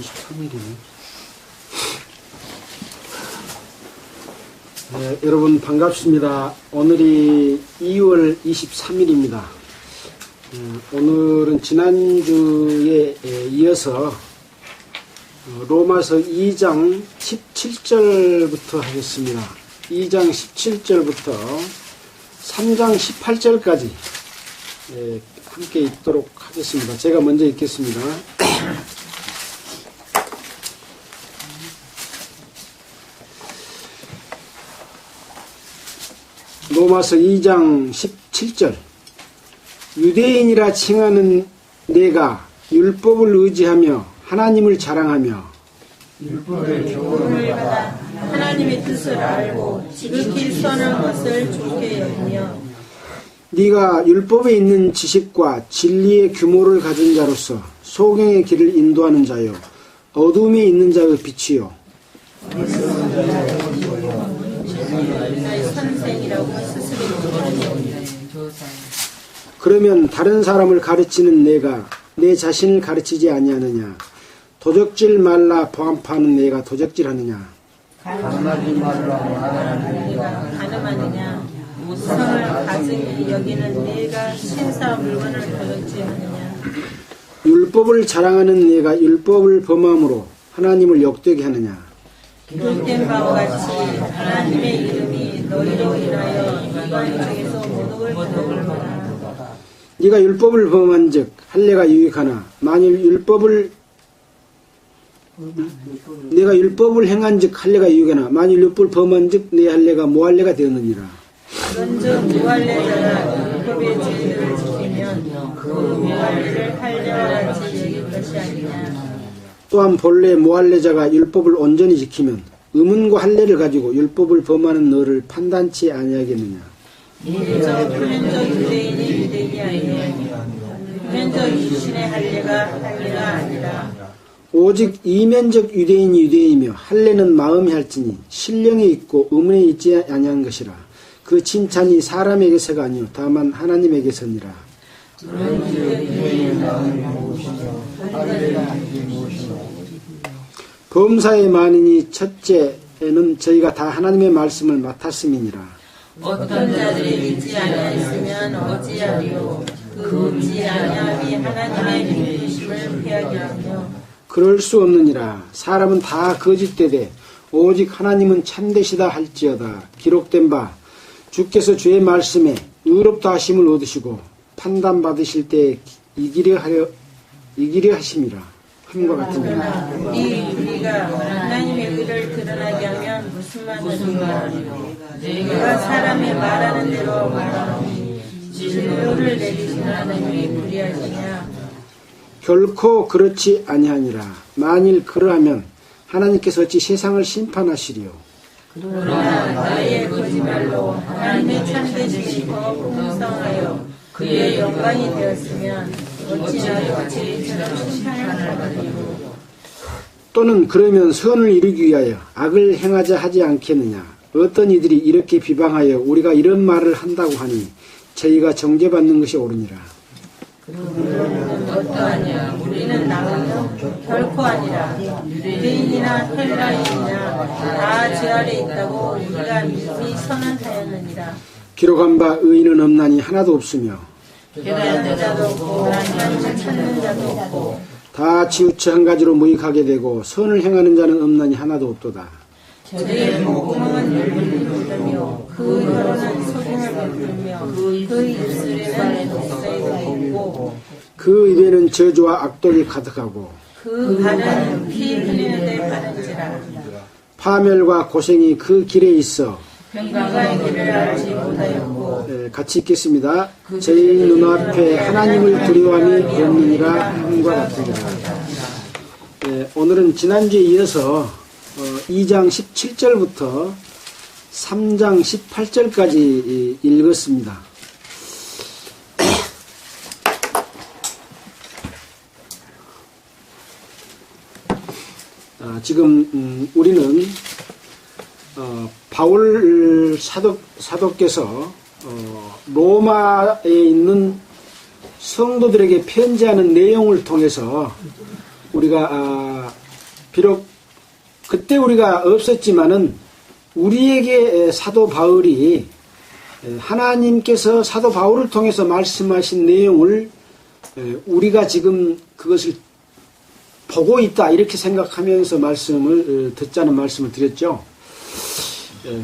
23일이네. 네, 여러분 반갑습니다. 오늘이 2월 23일입니다. 오늘은 지난주에 이어서 로마서 2장 17절부터 하겠습니다. 2장 17절부터 3장 18절까지 함께 읽도록 하겠습니다. 제가 먼저 읽겠습니다. 로마서 2장 17절. 유대인이라 칭하는 내가 율법을 의지하며 하나님을 자랑하며 율법의 교훈을 받아 하나님의 뜻을 알고 지극히 선한 것을 좋게 여기며 네가 율법에 있는 지식과 진리의 규모를 가진 자로서 소경의 길을 인도하는 자요 어둠에 있는 자의 빛이요 그러면 다른 사람을 가르치는 내가 내 자신을 가르치지 아니하느냐? 도적질 말라 보안파는 내가 도적질하느냐? 가늠하지 말라 말하는 내가 가늠하느냐? 무성을 가증히 여기는 내가 신사 물건을 도적질하느냐? 율법을 자랑하는 내가 율법을 범함으로 하나님을 욕되게 하느냐? 기록된 바와 같이 하나님의 이름이 너희로 인하여 이방 중에서 모독을 받으리라. 네가 율법을 범한즉 할례가 유익하나 만일 내가 율법을 행한즉 할례가 유익하나 만일 율법을 범한즉 내 할례가 무할례가 되었느니라. 그런즉 무할례자가 율법의 제의를 지키면 그 무할례를 할례와 같이 여길 것이 아니냐. 또한 본래 무할례자가 율법을 온전히 지키면 의문과 할례를 가지고 율법을 범하는 너를 판단치 아니하겠느냐. 이르저 표면적 유대인이 유대인이 아니요 표면적 이신의 할례가 아니라 오직 이면적 유대인이 유대인이며 할례는 마음이 할지니 신령에 있고 의문에 있지 아니한 것이라. 그 칭찬이 사람에게서가 아니요 다만 하나님에게서니라. 범사의 만인이 첫째는 저희가 다 하나님의 말씀을 맡았음이니라. 어떤 자들이 믿지 아니하였으면 어찌하리요 그 믿지 아니함이 하나님의 믿으심을 피하게 하며 그럴 수 없느니라. 사람은 다 거짓되되 오직 하나님은 참되시다 할지어다. 기록된 바 주께서 주의 말씀에 의롭다 하심을 얻으시고 판단받으실 때 이기려 하심이라. 함과 같으니라. 우리가 하나님의 의를 드러나게 하면 무슨 말이요 내가 사람이 말하는 대로 말하노니 진노를 내리시는 하나님이 불의하시냐. 결코 그렇지 아니하니라. 만일 그러하면 하나님께서 어찌 세상을 심판하시리요. 그러나 나의 거짓말로 하나님의 참되심이 더 풍성하여 그의 영광이 되었으면 어찌하여 죄처럼 심판을 받으리요. 또는 그러면 선을 이루기 위하여 악을 행하자 하지 않겠느냐. 어떤 이들이 이렇게 비방하여 우리가 이런 말을 한다고 하니 저희가 정죄받는 것이 옳으니라. 어떠하냐. 우리는 나가며 결코 아니라 유대인이나 헬라인이나 다 죄 아래 있다고 우리가 믿음이 선언하였느니라. 기록한 바 의인은 없나니 하나도 없으며 깨닫는 자도 없고 하나님을 찾는 자도 없고 다 치우쳐 한 가지로 무익하게 되고 선을 행하는 자는 없나니 하나도 없도다. 저들의 목구멍은 열리며 그 혀는 소금을 베풀며 그 입술에는 독사가 없고 그 입에는 저주와 악독이 가득하고 그 발은 피 흘리는 데 바른지라. 파멸과 고생이 그 길에 있어 평강의 길을 알지 못하였고. 같이 읽겠습니다. 저희 눈앞에 하나님을 두려워함이 없느니라 함과 같으니라. 오늘은 지난주에 이어서 2장 17절부터 3장 18절까지 읽었습니다. 지금 우리는 바울 사도께서 로마에 있는 성도들에게 편지하는 내용을 통해서 우리가 비록 그때 우리가 없었지만은 우리에게 사도 바울이 하나님께서 사도 바울을 통해서 말씀하신 내용을 우리가 지금 그것을 보고 있다 이렇게 생각하면서 말씀을 듣자는 말씀을 드렸죠.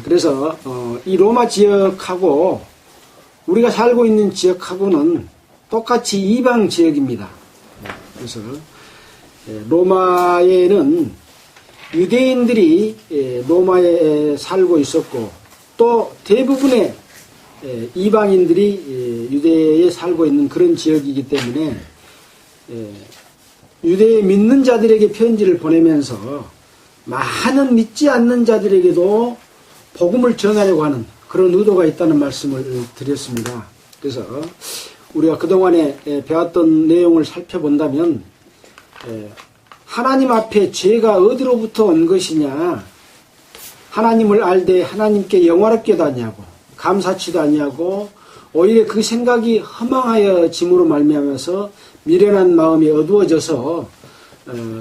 그래서 이 로마 지역하고 우리가 살고 있는 지역하고는 똑같이 이방 지역입니다. 그래서 로마에는 유대인들이 로마에 살고 있었고 또 대부분의 이방인들이 유대에 살고 있는 그런 지역이기 때문에 유대에 믿는 자들에게 편지를 보내면서 많은 믿지 않는 자들에게도 복음을 전하려고 하는 그런 의도가 있다는 말씀을 드렸습니다. 그래서 우리가 그동안에 배웠던 내용을 살펴본다면 하나님 앞에 죄가 어디로부터 온 것이냐, 하나님을 알되 하나님께 영화롭게도 아니하고 감사치도 아니하고 오히려 그 생각이 허망하여짐으로 말미암아서 미련한 마음이 어두워져서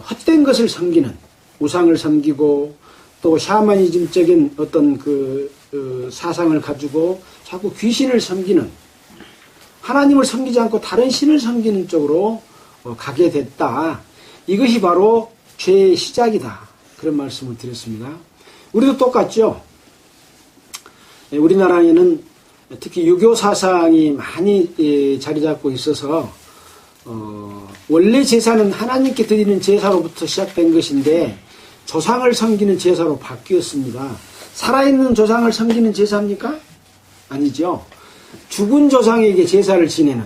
헛된 것을 섬기는, 우상을 섬기고 또 샤머니즘적인 어떤 그 사상을 가지고 자꾸 귀신을 섬기는, 하나님을 섬기지 않고 다른 신을 섬기는 쪽으로 가게 됐다. 이것이 바로 죄의 시작이다. 그런 말씀을 드렸습니다. 우리도 똑같죠. 우리나라에는 특히 유교 사상이 많이 자리 잡고 있어서 원래 제사는 하나님께 드리는 제사로부터 시작된 것인데 조상을 섬기는 제사로 바뀌었습니다. 살아있는 조상을 섬기는 제사입니까? 아니죠. 죽은 조상에게 제사를 지내는,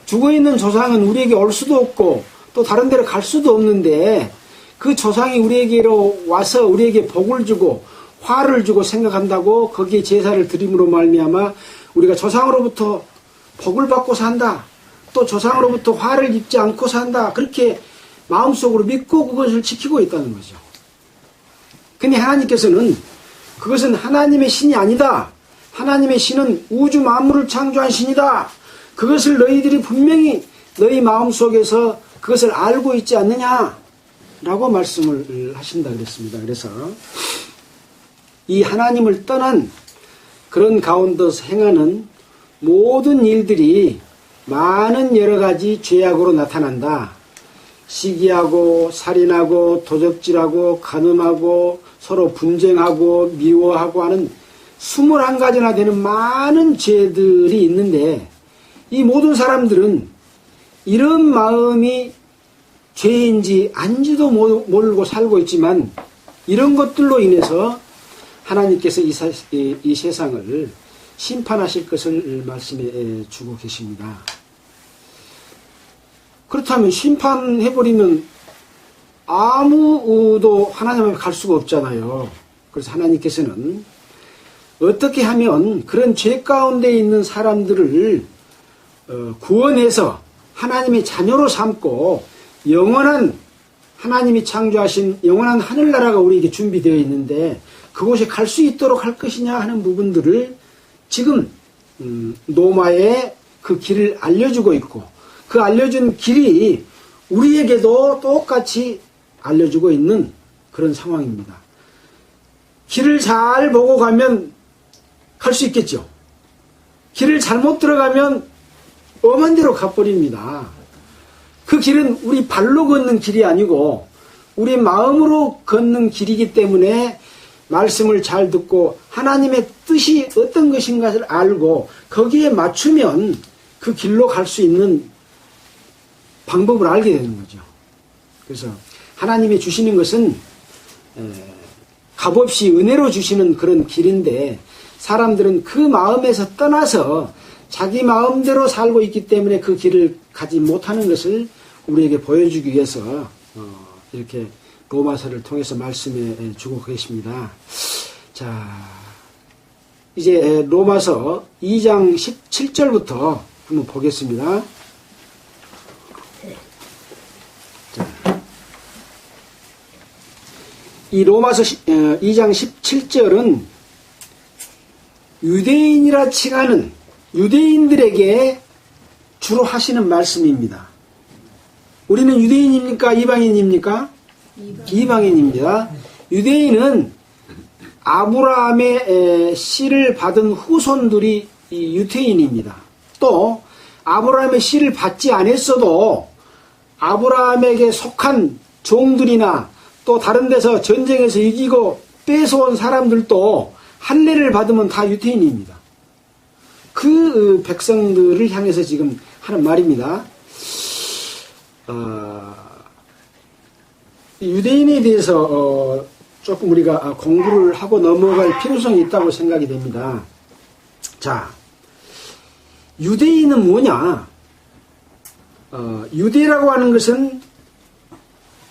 죽어있는 조상은 우리에게 올 수도 없고 또 다른 데로 갈 수도 없는데 그 조상이 우리에게로 와서 우리에게 복을 주고 화를 주고 생각한다고 거기에 제사를 드림으로 말미암아 우리가 조상으로부터 복을 받고 산다, 또 조상으로부터 화를 입지 않고 산다, 그렇게 마음속으로 믿고 그것을 지키고 있다는 거죠. 근데 하나님께서는 그것은 하나님의 신이 아니다. 하나님의 신은 우주 만물을 창조한 신이다. 그것을 너희들이 분명히 너희 마음속에서 그것을 알고 있지 않느냐 라고 말씀을 하신다 그랬습니다. 그래서 이 하나님을 떠난 그런 가운데서 행하는 모든 일들이 많은 여러 가지 죄악으로 나타난다. 시기하고 살인하고 도적질하고 간음하고 서로 분쟁하고 미워하고 하는 21가지나 되는 많은 죄들이 있는데 이 모든 사람들은 이런 마음이 죄인지 안지도 모르고 살고 있지만 이런 것들로 인해서 하나님께서 이 세상을 심판하실 것을 말씀해 주고 계십니다. 그렇다면 심판해버리면 아무도 하나님 앞에 갈 수가 없잖아요. 그래서 하나님께서는 어떻게 하면 그런 죄 가운데 있는 사람들을 구원해서 하나님의 자녀로 삼고 영원한, 하나님이 창조하신 영원한 하늘나라가 우리에게 준비되어 있는데 그곳에 갈 수 있도록 할 것이냐 하는 부분들을 지금 노마의 그 길을 알려주고 있고 그 알려준 길이 우리에게도 똑같이 알려주고 있는 그런 상황입니다. 길을 잘 보고 가면 갈 수 있겠죠. 길을 잘못 들어가면 엄한 데로 가버립니다. 그 길은 우리 발로 걷는 길이 아니고 우리 마음으로 걷는 길이기 때문에 말씀을 잘 듣고 하나님의 뜻이 어떤 것인가를 알고 거기에 맞추면 그 길로 갈 수 있는 방법을 알게 되는 거죠. 그래서 하나님이 주시는 것은 값없이 은혜로 주시는 그런 길인데 사람들은 그 마음에서 떠나서 자기 마음대로 살고 있기 때문에 그 길을 가지 못하는 것을 우리에게 보여주기 위해서 이렇게 로마서를 통해서 말씀해 주고 계십니다. 자, 이제 로마서 2장 17절부터 한번 보겠습니다. 자, 이 로마서 2장 17절은 유대인이라 칭하는 유대인들에게 주로 하시는 말씀입니다. 우리는 유대인입니까? 이방인입니까? 이방인입니다. 유대인은 아브라함의 씨를 받은 후손들이 유대인입니다. 또 아브라함의 씨를 받지 않았어도 아브라함에게 속한 종들이나 또 다른 데서 전쟁에서 이기고 뺏어온 사람들도 할례를 받으면 다 유대인입니다. 그 백성들을 향해서 지금 하는 말입니다. 유대인에 대해서 조금 우리가 공부를 하고 넘어갈 필요성이 있다고 생각이 됩니다. 자, 유대인은 뭐냐? 유대라고 하는 것은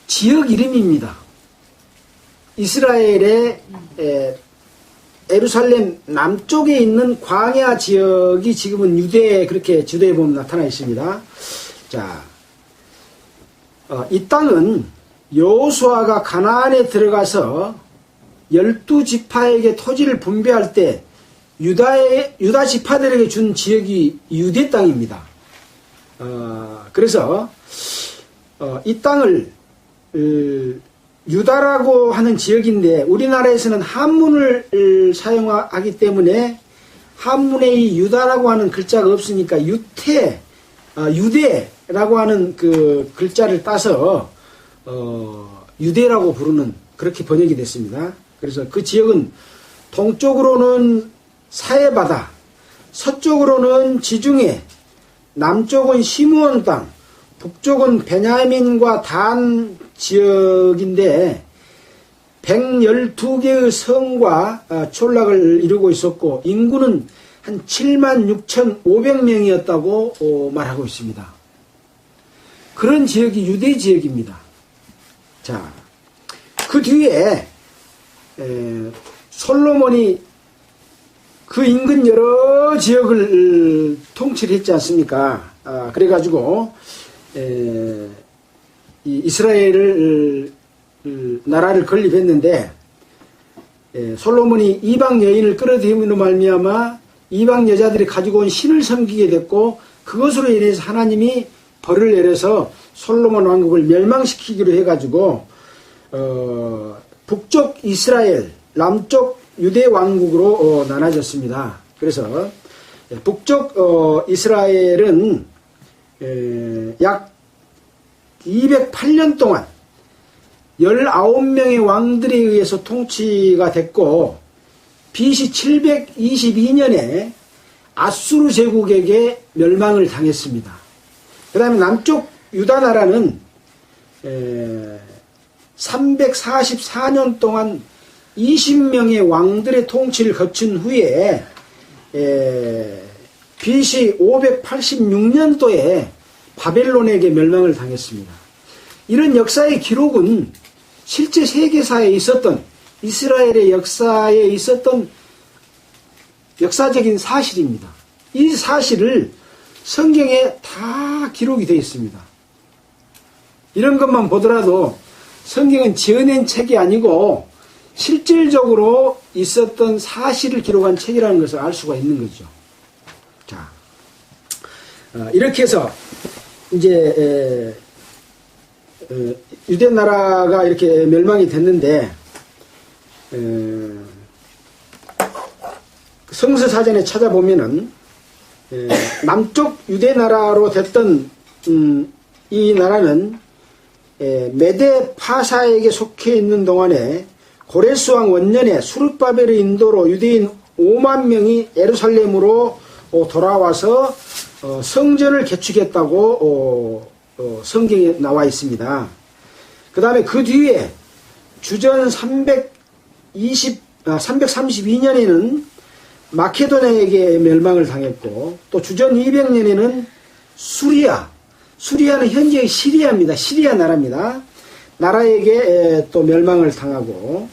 지역 이름입니다. 이스라엘의 예루살렘 남쪽에 있는 광야 지역이 지금은 유대, 그렇게 지도에 보면 나타나 있습니다. 자, 이 땅은 여호수아가 가나안에 들어가서 12지파에게 토지를 분배할 때 유다 지파들에게 준 지역이 유대 땅입니다. 그래서 이 땅을 유다라고 하는 지역인데 우리나라에서는 한문을 사용하기 때문에 한문에 이 유다라고 하는 글자가 없으니까 유대라고 하는 그 글자를 따서 유대라고 부르는, 그렇게 번역이 됐습니다. 그래서 그 지역은 동쪽으로는 사해바다, 서쪽으로는 지중해, 남쪽은 시므온 땅, 북쪽은 베냐민과 단 지역인데 112개의 성과 촌락을 이루고 있었고 인구는 한 76,500명이었다고 말하고 있습니다. 그런 지역이 유대 지역입니다. 자, 그 뒤에 솔로몬이 그 인근 여러 지역을 통치를 했지 않습니까? 그래가지고 이스라엘을 나라를 건립했는데 솔로몬이 이방 여인을 끌어들임으로 말미암아 이방 여자들이 가지고 온 신을 섬기게 됐고 그것으로 인해서 하나님이 벌을 내려서 솔로몬 왕국을 멸망시키기로 해가지고 북쪽 이스라엘, 남쪽 유대 왕국으로 나눠졌습니다. 그래서 북쪽 이스라엘은 약 208년 동안 19명의 왕들에 의해서 통치가 됐고 BC 722년에 아수르 제국에게 멸망을 당했습니다. 그 다음에 남쪽 유다 나라는 344년 동안 20명의 왕들의 통치를 거친 후에 BC 586년도에 바벨론에게 멸망을 당했습니다. 이런 역사의 기록은 실제 세계사에 있었던 이스라엘의 역사에 있었던 역사적인 사실입니다. 이 사실을 성경에 다 기록이 되어 있습니다. 이런 것만 보더라도 성경은 지어낸 책이 아니고 실질적으로 있었던 사실을 기록한 책이라는 것을 알 수가 있는 거죠. 자, 이렇게 해서 이제 유대 나라가 이렇게 멸망이 됐는데 성서사전에 찾아보면은 남쪽 유대 나라로 됐던 이 나라는 메데 파사에게 속해 있는 동안에 고레스왕 원년에 수르바벨의 인도로 유대인 5만 명이 예루살렘으로 돌아와서 성전을 개축했다고 성경에 나와 있습니다. 그 다음에 그 뒤에 주전 332년에는 마케도냐에게 멸망을 당했고 또 주전 200년에는 수리아는 현재의 시리아입니다. 시리아 나라입니다. 나라에게 또 멸망을 당하고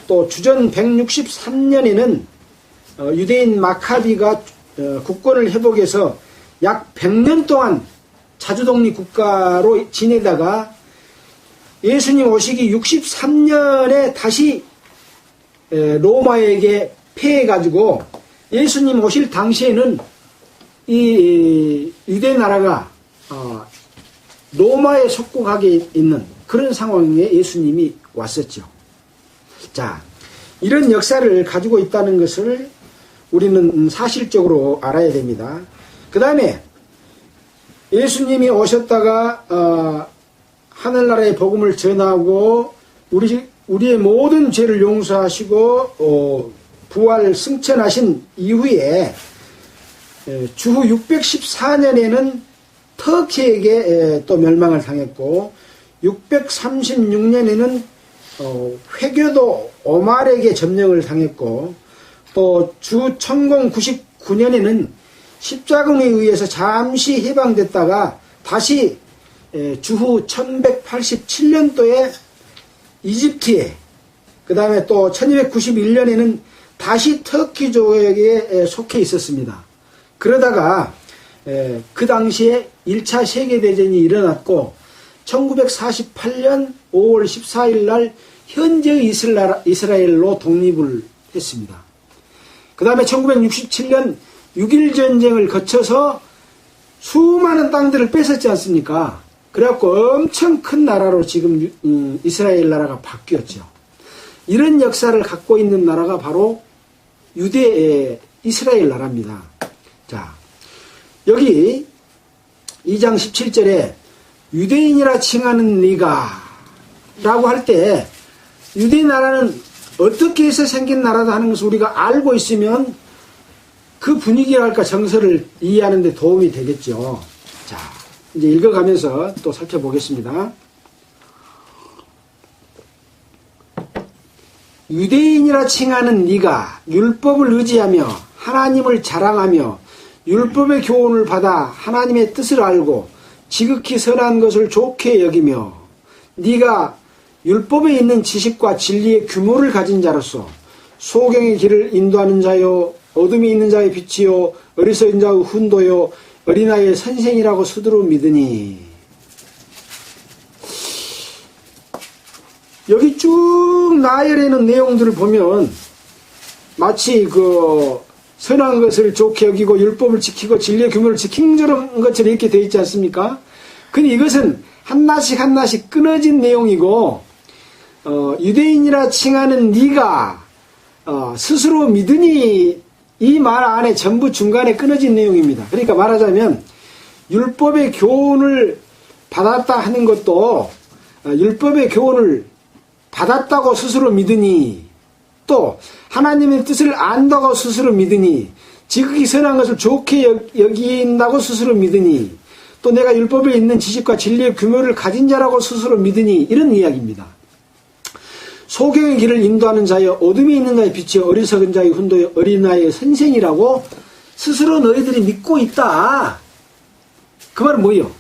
또 주전 163년에는 유대인 마카비가 국권을 회복해서 약 100년 동안 자주독립 국가로 지내다가 예수님 오시기 63년에 다시 로마에게 패해가지고 예수님 오실 당시에는 이 유대 나라가 로마에 속국하게 있는 그런 상황에 예수님이 왔었죠. 자, 이런 역사를 가지고 있다는 것을 우리는 사실적으로 알아야 됩니다. 그 다음에 예수님이 오셨다가 하늘나라의 복음을 전하고 우리의 모든 죄를 용서하시고 부활 승천하신 이후에 주후 614년에는 터키에게 또 멸망을 당했고 636년에는 회교도 오말에게 점령을 당했고 또 주 1099년에는 십자군에 의해서 잠시 해방됐다가 다시 주후 1187년도에 이집트에 그 다음에 또 1291년에는 다시 터키족에게 속해 있었습니다. 그러다가 그 당시에 1차 세계대전이 일어났고 1948년 5월 14일 날 현재의 이스라엘로 독립을 했습니다. 그 다음에 1967년 6.1 전쟁을 거쳐서 수많은 땅들을 뺏었지 않습니까? 그래갖고 엄청 큰 나라로 지금 이스라엘 나라가 바뀌었죠. 이런 역사를 갖고 있는 나라가 바로 유대 이스라엘 나라입니다. 자, 여기 2장 17절에 유대인이라 칭하는 네가 라고 할 때 유대 나라는 어떻게 해서 생긴 나라다 하는 것을 우리가 알고 있으면 그 분위기랄까 정서를 이해하는 데 도움이 되겠죠. 자, 이제 읽어가면서 또 살펴보겠습니다. 유대인이라 칭하는 네가 율법을 의지하며 하나님을 자랑하며 율법의 교훈을 받아 하나님의 뜻을 알고 지극히 선한 것을 좋게 여기며 네가 율법에 있는 지식과 진리의 규모를 가진 자로서 소경의 길을 인도하는 자요 어둠이 있는 자의 빛이요 어리석은 자의 훈도요 어린아이의 선생이라고 스스로 믿으니. 여기 쭉 나열해놓은 내용들을 보면 마치 그 선한 것을 좋게 여기고 율법을 지키고 진리의 규모를 지킨 것처럼 이렇게 되어 있지 않습니까? 근데 이것은 하나씩 하나씩 끊어진 내용이고 유대인이라 칭하는 네가 스스로 믿으니 이 말 안에 전부 중간에 끊어진 내용입니다. 그러니까 말하자면 율법의 교훈을 받았다 하는 것도 율법의 교훈을 받았다고 스스로 믿으니 또 하나님의 뜻을 안다고 스스로 믿으니 지극히 선한 것을 좋게 여긴다고 스스로 믿으니 또 내가 율법에 있는 지식과 진리의 규모를 가진 자라고 스스로 믿으니 이런 이야기입니다. 소경의 길을 인도하는 자여 어둠이 있는 자의 빛이여 어리석은 자의 훈도여 어린아이의 선생이라고 스스로 너희들이 믿고 있다. 그 말은 뭐예요?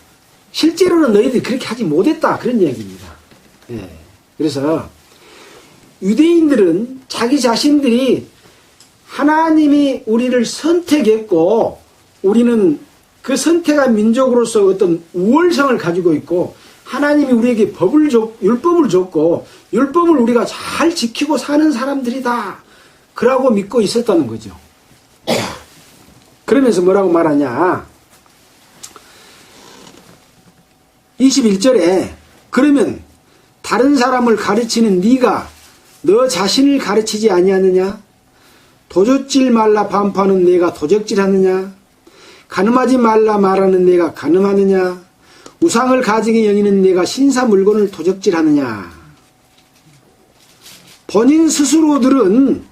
실제로는 너희들이 그렇게 하지 못했다. 그런 이야기입니다. 예. 그래서 유대인들은 자기 자신들이 하나님이 우리를 선택했고 우리는 그 선택한 민족으로서 어떤 우월성을 가지고 있고 하나님이 우리에게 율법을 줬고 율법을 우리가 잘 지키고 사는 사람들이다. 그러고 믿고 있었다는 거죠. 그러면서 뭐라고 말하냐. 21절에 그러면 다른 사람을 가르치는 네가 너 자신을 가르치지 아니하느냐? 도적질 말라 반포하는 네가 도적질하느냐? 가늠하지 말라 말하는 네가 가늠하느냐? 우상을 가지게 여기는 네가 신사 물건을 도적질하느냐? 본인 스스로들은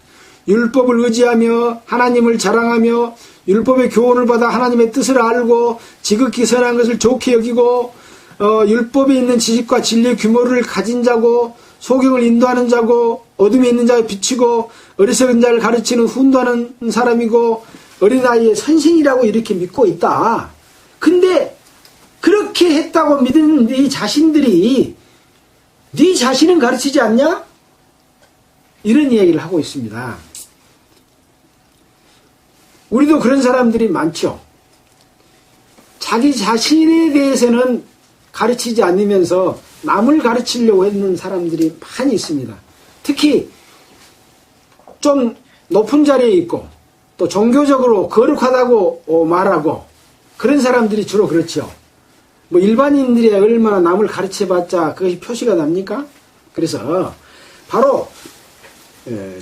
율법을 의지하며 하나님을 자랑하며 율법의 교훈을 받아 하나님의 뜻을 알고 지극히 선한 것을 좋게 여기고 율법에 있는 지식과 진리의 규모를 가진 자고 소경을 인도하는 자고 어둠에 있는 자의 빛이고 어리석은 자를 가르치는 훈도하는 사람이고 어린아이의 선생이라고 이렇게 믿고 있다. 근데 그렇게 했다고 믿은 네 자신들이 네 자신은 가르치지 않냐? 이런 이야기를 하고 있습니다. 우리도 그런 사람들이 많죠. 자기 자신에 대해서는 가르치지 않으면서 남을 가르치려고 했는 사람들이 많이 있습니다. 특히 좀 높은 자리에 있고 또 종교적으로 거룩하다고 말하고 그런 사람들이 주로 그렇죠. 뭐 일반인들이 얼마나 남을 가르쳐봤자 그것이 표시가 납니까? 그래서 바로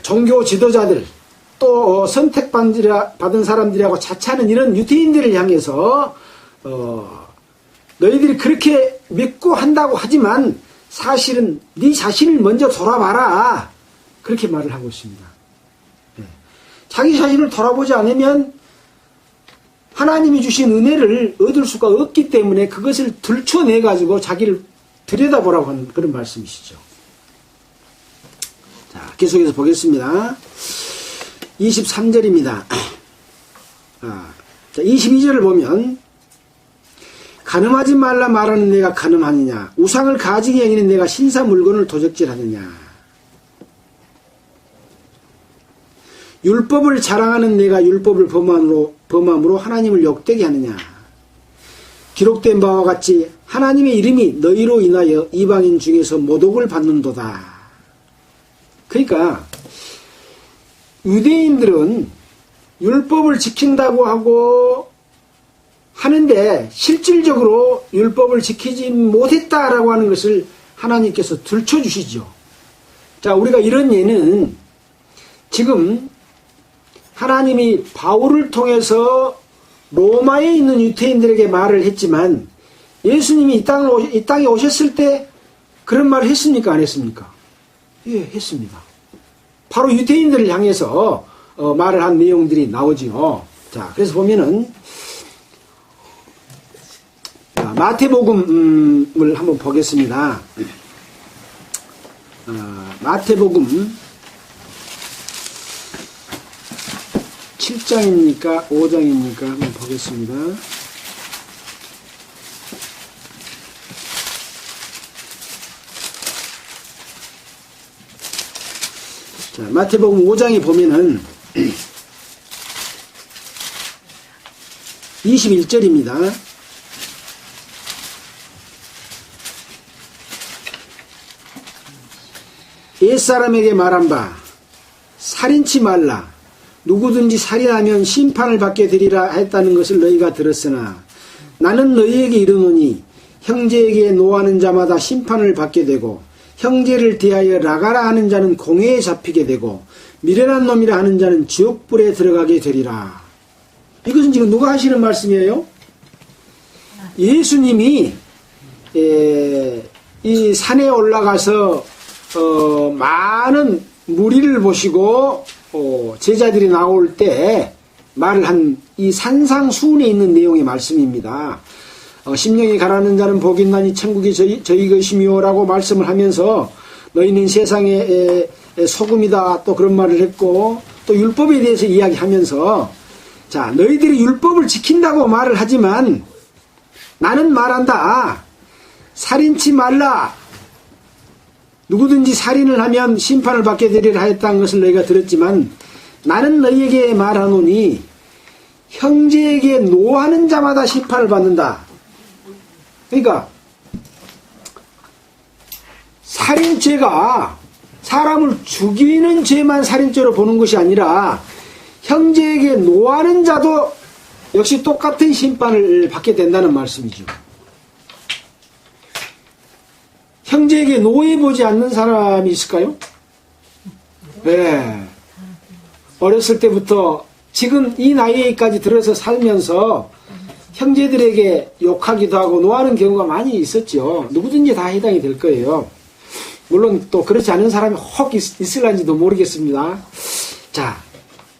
종교 지도자들 또 선택받은 사람들하고 자차하는 이런 유대인들을 향해서 너희들이 그렇게 믿고 한다고 하지만 사실은 네 자신을 먼저 돌아봐라. 그렇게 말을 하고 있습니다. 자기 자신을 돌아보지 않으면 하나님이 주신 은혜를 얻을 수가 없기 때문에 그것을 들춰내가지고 자기를 들여다보라고 하는 그런 말씀이시죠. 자, 계속해서 보겠습니다. 23절입니다. 자, 22절을 보면 간음하지 말라 말하는 내가 간음하느냐 우상을 가지게 여기는 내가 신사 물건을 도적질하느냐 율법을 자랑하는 내가 율법을 범함으로 하나님을 욕되게 하느냐 기록된 바와 같이 하나님의 이름이 너희로 인하여 이방인 중에서 모독을 받는도다. 그러니까 유대인들은 율법을 지킨다고 하고 하는데 실질적으로 율법을 지키지 못했다라고 하는 것을 하나님께서 들춰주시죠. 자, 우리가 이런 예는 지금 하나님이 바울을 통해서 로마에 있는 유대인들에게 말을 했지만 예수님이 이 땅에 오셨을 때 그런 말을 했습니까? 안 했습니까? 예, 했습니다. 바로 유대인들을 향해서 말을 한 내용들이 나오지요. 자, 그래서 보면은 마태복음을 한번 보겠습니다. 마태복음 7장입니까? 5장입니까? 한번 보겠습니다. 자, 마태복음 5장에 보면은 21절입니다. 옛사람에게 말한 바 살인치 말라 누구든지 살인하면 심판을 받게 되리라 했다는 것을 너희가 들었으나 나는 너희에게 이르노니 형제에게 노하는 자마다 심판을 받게 되고 형제를 대하여 라가라 하는 자는 공회에 잡히게 되고 미련한 놈이라 하는 자는 지옥불에 들어가게 되리라. 이것은 지금 누가 하시는 말씀이에요? 예수님이 이 산에 올라가서 많은 무리를 보시고 제자들이 나올 때 말을 한 이 산상수훈에 있는 내용의 말씀입니다. 심령이 가라는 자는 복이 있나니 천국이 저희 것이며 라고 말씀을 하면서 너희는 세상의 소금이다 또 그런 말을 했고 또 율법에 대해서 이야기하면서 자 너희들이 율법을 지킨다고 말을 하지만 나는 말한다. 살인치 말라. 누구든지 살인을 하면 심판을 받게 되리라 하였다는 것을 너희가 들었지만 나는 너희에게 말하노니 형제에게 노하는 자마다 심판을 받는다. 그러니까 살인죄가 사람을 죽이는 죄만 살인죄로 보는 것이 아니라 형제에게 노하는 자도 역시 똑같은 심판을 받게 된다는 말씀이죠. 형제에게 노해보지 않는 사람이 있을까요? 네. 어렸을 때부터 지금 이 나이에까지 들어서 살면서 형제들에게 욕하기도 하고 노하는 경우가 많이 있었죠. 누구든지 다 해당이 될 거예요. 물론 또 그렇지 않은 사람이 혹 있을런지도 모르겠습니다. 자,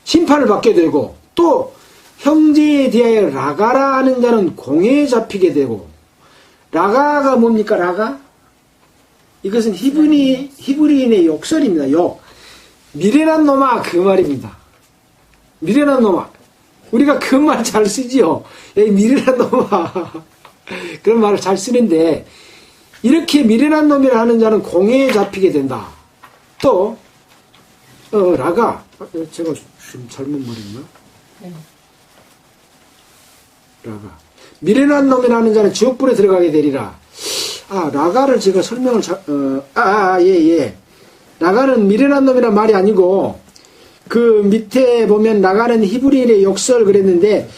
심판을 받게 되고 또 형제에 대하여 라가라 하는 자는 공회에 잡히게 되고 라가가 뭡니까? 라가? 이것은 히브리인의 욕설입니다. 욕. 미련한 놈아 그 말입니다. 미련한 놈아. 우리가 그 말 잘 쓰지요. 미련한 놈아. 그런 말을 잘 쓰는데 이렇게 미련한 놈이라 하는 자는 공회에 잡히게 된다. 또 라가. 제가 좀 잘못 말했나? 라가. 미련한 놈이라 하는 자는 지옥불에 들어가게 되리라. 라가를 제가 설명을 예. 라가는 미련한 놈이란 말이 아니고 그 밑에 보면 라가는 히브리인의 욕설 그랬는데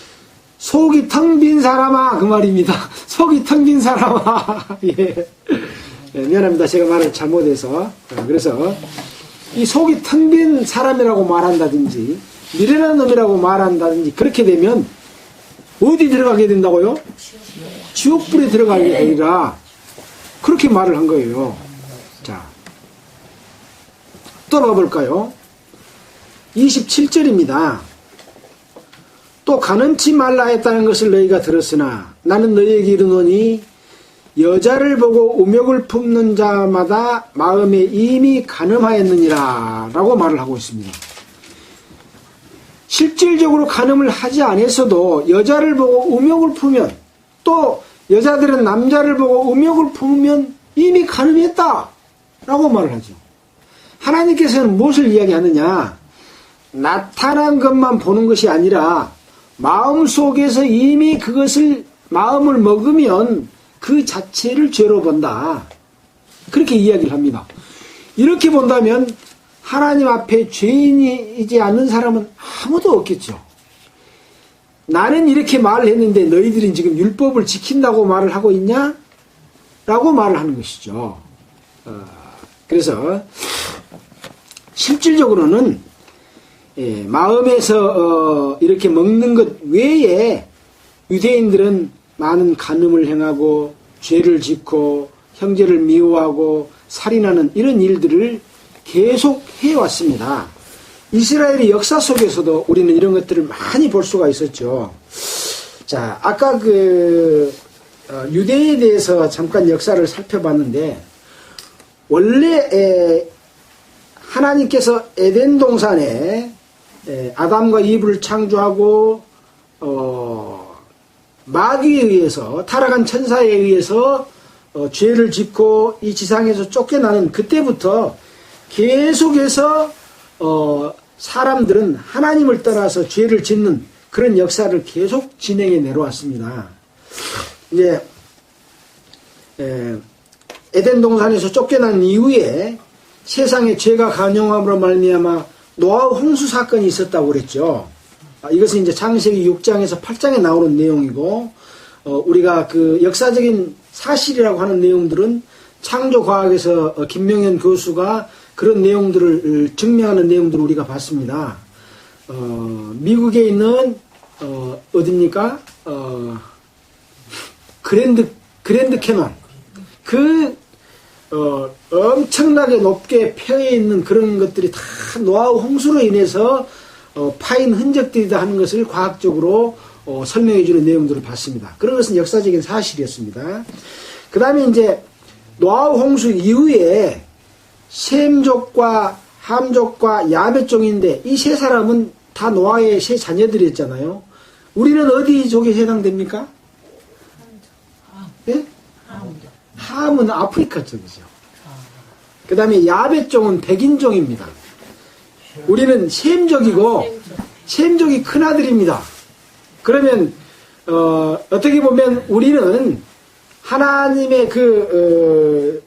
속이 텅 빈 사람아, 그 말입니다. 속이 텅 빈 사람아. 예. 예, 미안합니다. 제가 말을 잘못해서. 그래서 이 속이 텅 빈 사람이라고 말한다든지 미련한 놈이라고 말한다든지 그렇게 되면 어디 들어가게 된다고요? 지옥불에 들어가게 되리라. 그렇게 말을 한 거예요. 자, 떠나가 볼까요? 27절입니다. 또 가늠치 말라 했다는 것을 너희가 들었으나 나는 너희에게 이르노니 여자를 보고 음욕을 품는 자마다 마음에 이미 간음하였느니라 라고 말을 하고 있습니다. 실질적으로 간음을 하지 않았어도 여자를 보고 음욕을 품으면, 또 여자들은 남자를 보고 음욕을 품으면 이미 간음했다 라고 말을 하죠. 하나님께서는 무엇을 이야기하느냐, 나타난 것만 보는 것이 아니라 마음 속에서 이미 그것을 마음을 먹으면 그 자체를 죄로 본다, 그렇게 이야기를 합니다. 이렇게 본다면 하나님 앞에 죄인이지 않는 사람은 아무도 없겠죠. 나는 이렇게 말을 했는데 너희들은 지금 율법을 지킨다고 말을 하고 있냐? 라고 말을 하는 것이죠. 그래서 실질적으로는 마음에서 이렇게 먹는 것 외에 유대인들은 많은 간음을 행하고 죄를 짓고 형제를 미워하고 살인하는 이런 일들을 계속 해왔습니다. 이스라엘의 역사 속에서도 우리는 이런 것들을 많이 볼 수가 있었죠. 자, 아까 유대에 대해서 잠깐 역사를 살펴봤는데, 원래 하나님께서 에덴 동산에 아담과 이브를 창조하고 마귀에 의해서, 타락한 천사에 의해서 죄를 짓고 이 지상에서 쫓겨나는 그때부터 계속해서 사람들은 하나님을 떠나서 죄를 짓는 그런 역사를 계속 진행해 내려왔습니다. 이제 에덴 동산에서 쫓겨난 이후에 세상에 죄가 간영함으로 말미암아 노아의 홍수 사건이 있었다고 그랬죠. 이것은 이제 창세기 6장에서 8장에 나오는 내용이고, 우리가 그 역사적인 사실이라고 하는 내용들은 창조과학에서 김명현 교수가 그런 내용들을 증명하는 내용들을 우리가 봤습니다. 미국에 있는 어딥니까? 그랜드 캐년, 엄청나게 높게 펴에 있는 그런 것들이 다 노아의 홍수로 인해서 파인 흔적들이다 하는 것을 과학적으로 설명해 주는 내용들을 봤습니다. 그런 것은 역사적인 사실이었습니다. 그 다음에 이제 노아의 홍수 이후에 셈족과 함족과 야벳족인데, 이 세 사람은 다 노아의 세 자녀들이었잖아요. 우리는 어디 족에 해당됩니까? 네? 함은 아프리카 쪽이죠. 그 다음에 야벳족은 백인족입니다. 우리는 셈족이고, 셈족이 큰아들입니다. 그러면 어떻게 보면 우리는 하나님의 그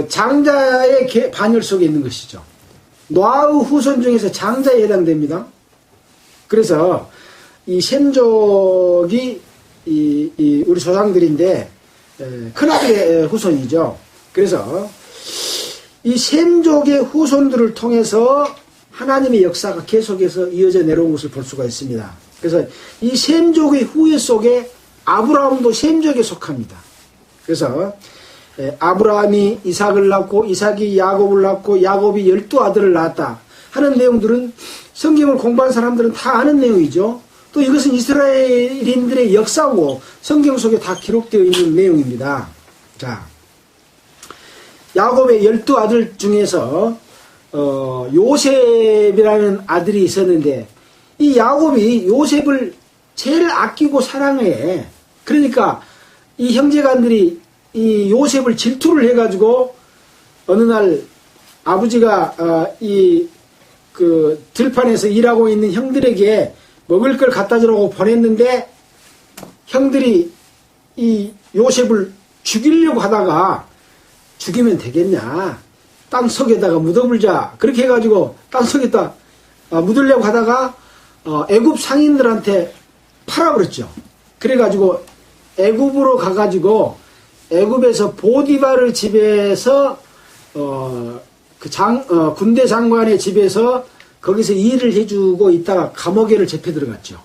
장자의 반열 속에 있는 것이죠. 노아의 후손 중에서 장자에 해당됩니다. 그래서 이 셈족이 우리 조상들인데 큰아들의 후손이죠. 그래서 이 셈족의 후손들을 통해서 하나님의 역사가 계속해서 이어져 내려온 것을 볼 수가 있습니다. 그래서 이 셈족의 후예 속에 아브라함도 셈족에 속합니다. 그래서 아브라함이 이삭을 낳고 이삭이 야곱을 낳고 야곱이 12아들을 낳았다 하는 내용들은 성경을 공부한 사람들은 다 아는 내용이죠. 또 이것은 이스라엘인들의 역사고 성경 속에 다 기록되어 있는 내용입니다. 자, 야곱의 12아들 중에서 요셉이라는 아들이 있었는데, 이 야곱이 요셉을 제일 아끼고 사랑해. 그러니까 이 형제간들이 이 요셉을 질투를 해가지고 어느 날 아버지가 그 들판에서 일하고 있는 형들에게 먹을 걸 갖다 주라고 보냈는데, 형들이 이 요셉을 죽이려고 하다가, 죽이면 되겠냐, 땅속에다가 묻어불자, 그렇게 해가지고 땅속에다 묻으려고 하다가 애굽 상인들한테 팔아버렸죠. 그래가지고 애굽으로 가가지고 애굽에서 보디바르 집에서 군대 장관의 집에서 거기서 일을 해주고 있다가 감옥에를 잡혀 들어갔죠.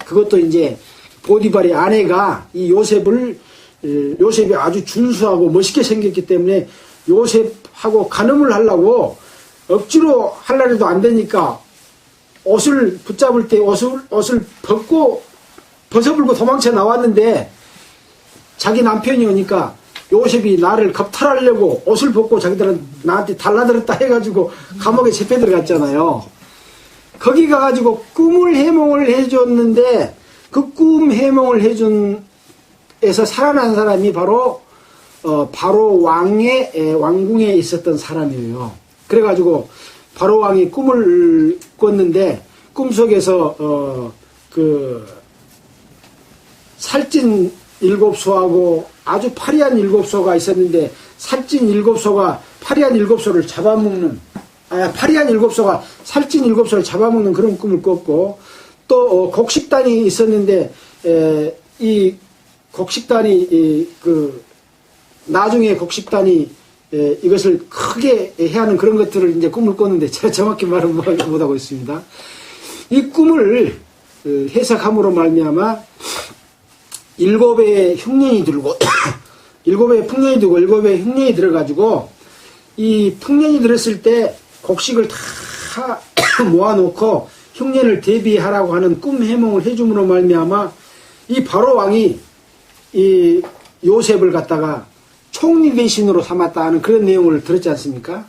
그것도 이제 보디발의 아내가 이 요셉이 아주 준수하고 멋있게 생겼기 때문에 요셉하고 간음을 하려고 억지로 하려 해도 안 되니까 옷을 붙잡을 때 옷을 벗어불고 도망쳐 나왔는데 자기 남편이 오니까 요셉이 나를 겁탈하려고 옷을 벗고 자기들은 나한테 달라들었다 해가지고 감옥에 잡혀 들어갔잖아요. 거기 가가지고 꿈을 해몽을 해줬는데 그 꿈 해몽을 해준에서 살아난 사람이 바로 왕궁에 있었던 사람이에요. 그래가지고 바로 왕이 꿈을 꿨는데 꿈속에서 살찐 7소하고 아주 파리한 7소가 있었는데 살찐 7소가 파리한 7소를 잡아먹는 파리한 7소가 살찐 7소를 잡아먹는 그런 꿈을 꿨고 또 곡식단이 있었는데 이 곡식단이 나중에 곡식단이 이것을 크게 해야 하는 그런 것들을 이제 꿈을 꿨는데 제가 정확히 말은 못하고 있습니다. 이 꿈을 해석함으로 말미암아 7배의 흉년이 들고 7배의 풍년이 들고 7배의 흉년이 들어가지고 이 풍년이 들었을 때 곡식을 다 모아놓고 흉년을 대비하라고 하는 꿈 해몽을 해줌으로 말미암아 이 바로 왕이 이 요셉을 갖다가 총리 대신으로 삼았다 하는 그런 내용을 들었지 않습니까?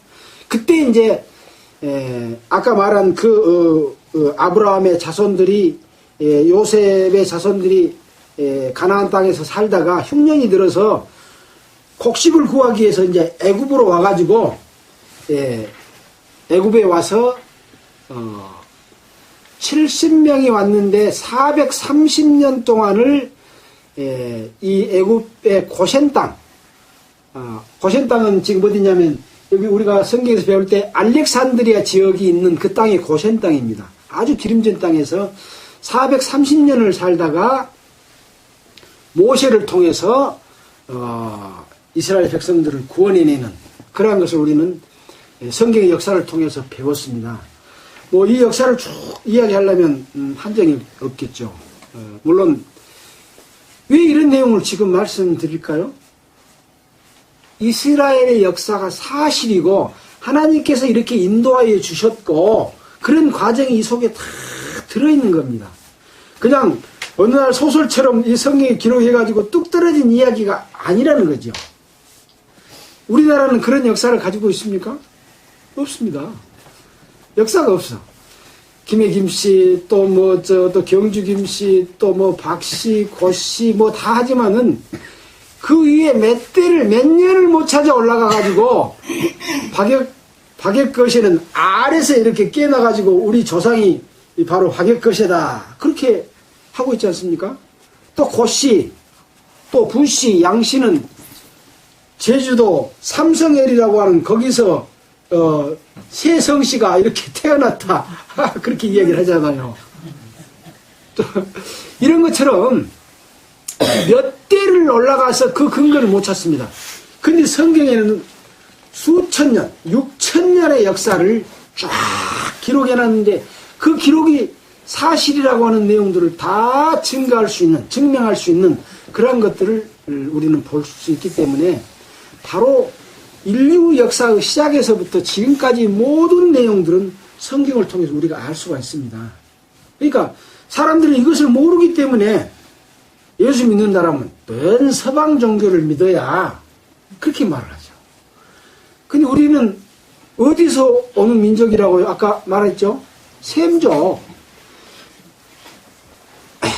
그때 이제 아까 말한 아브라함의 자손들이 요셉의 자손들이 가나안 땅에서 살다가 흉년이 들어서 곡식을 구하기 위해서 이제 애굽으로 와가지고 애굽에 와서 70명이 왔는데 430년 동안을 이 애굽의 고센 땅, 고센 땅은 지금 어디냐면 여기 우리가 성경에서 배울 때 알렉산드리아 지역이 있는 그 땅이 고센 땅입니다. 아주 기름진 땅에서 430년을 살다가 모세를 통해서 이스라엘 백성들을 구원해내는 그러한 것을 우리는 성경의 역사를 통해서 배웠습니다. 뭐 이 역사를 쭉 이야기하려면 한정이 없겠죠. 물론 왜 이런 내용을 지금 말씀드릴까요? 이스라엘의 역사가 사실이고 하나님께서 이렇게 인도하여 주셨고 그런 과정이 이 속에 다 들어있는 겁니다. 그냥 어느 날 소설처럼 이 성경에 기록해가지고 뚝 떨어진 이야기가 아니라는 거죠. 우리나라는 그런 역사를 가지고 있습니까? 없습니다. 역사가 없어. 김해김씨, 또 경주김씨, 또 박씨, 고씨, 다 하지만은 그 위에 몇 년을 못 찾아 올라가가지고 박역거시는 아래서 이렇게 깨어나가지고 우리 조상이 바로 박역거시다. 그렇게 하고 있지 않습니까? 또 고씨, 또 부씨, 양씨는 제주도 삼성엘이라고 하는 거기서 새 성씨가 이렇게 태어났다. 그렇게 이야기를 하잖아요. 또 이런 것처럼 몇 대를 올라가서 그 근거를 못 찾습니다. 근데 성경에는 수천 년, 6,000년의 역사를 쫙 기록해놨는데 그 기록이 사실이라고 하는 내용들을 다 증명할 수 있는 그러한 것들을 우리는 볼 수 있기 때문에 바로 인류 역사의 시작에서부터 지금까지 모든 내용들은 성경을 통해서 우리가 알 수가 있습니다. 그러니까 사람들이 이것을 모르기 때문에 예수 믿는다라면 넌 서방 종교를 믿어야 그렇게 말을 하죠. 근데 우리는 어디서 오는 민족이라고요? 아까 말했죠? 셈족.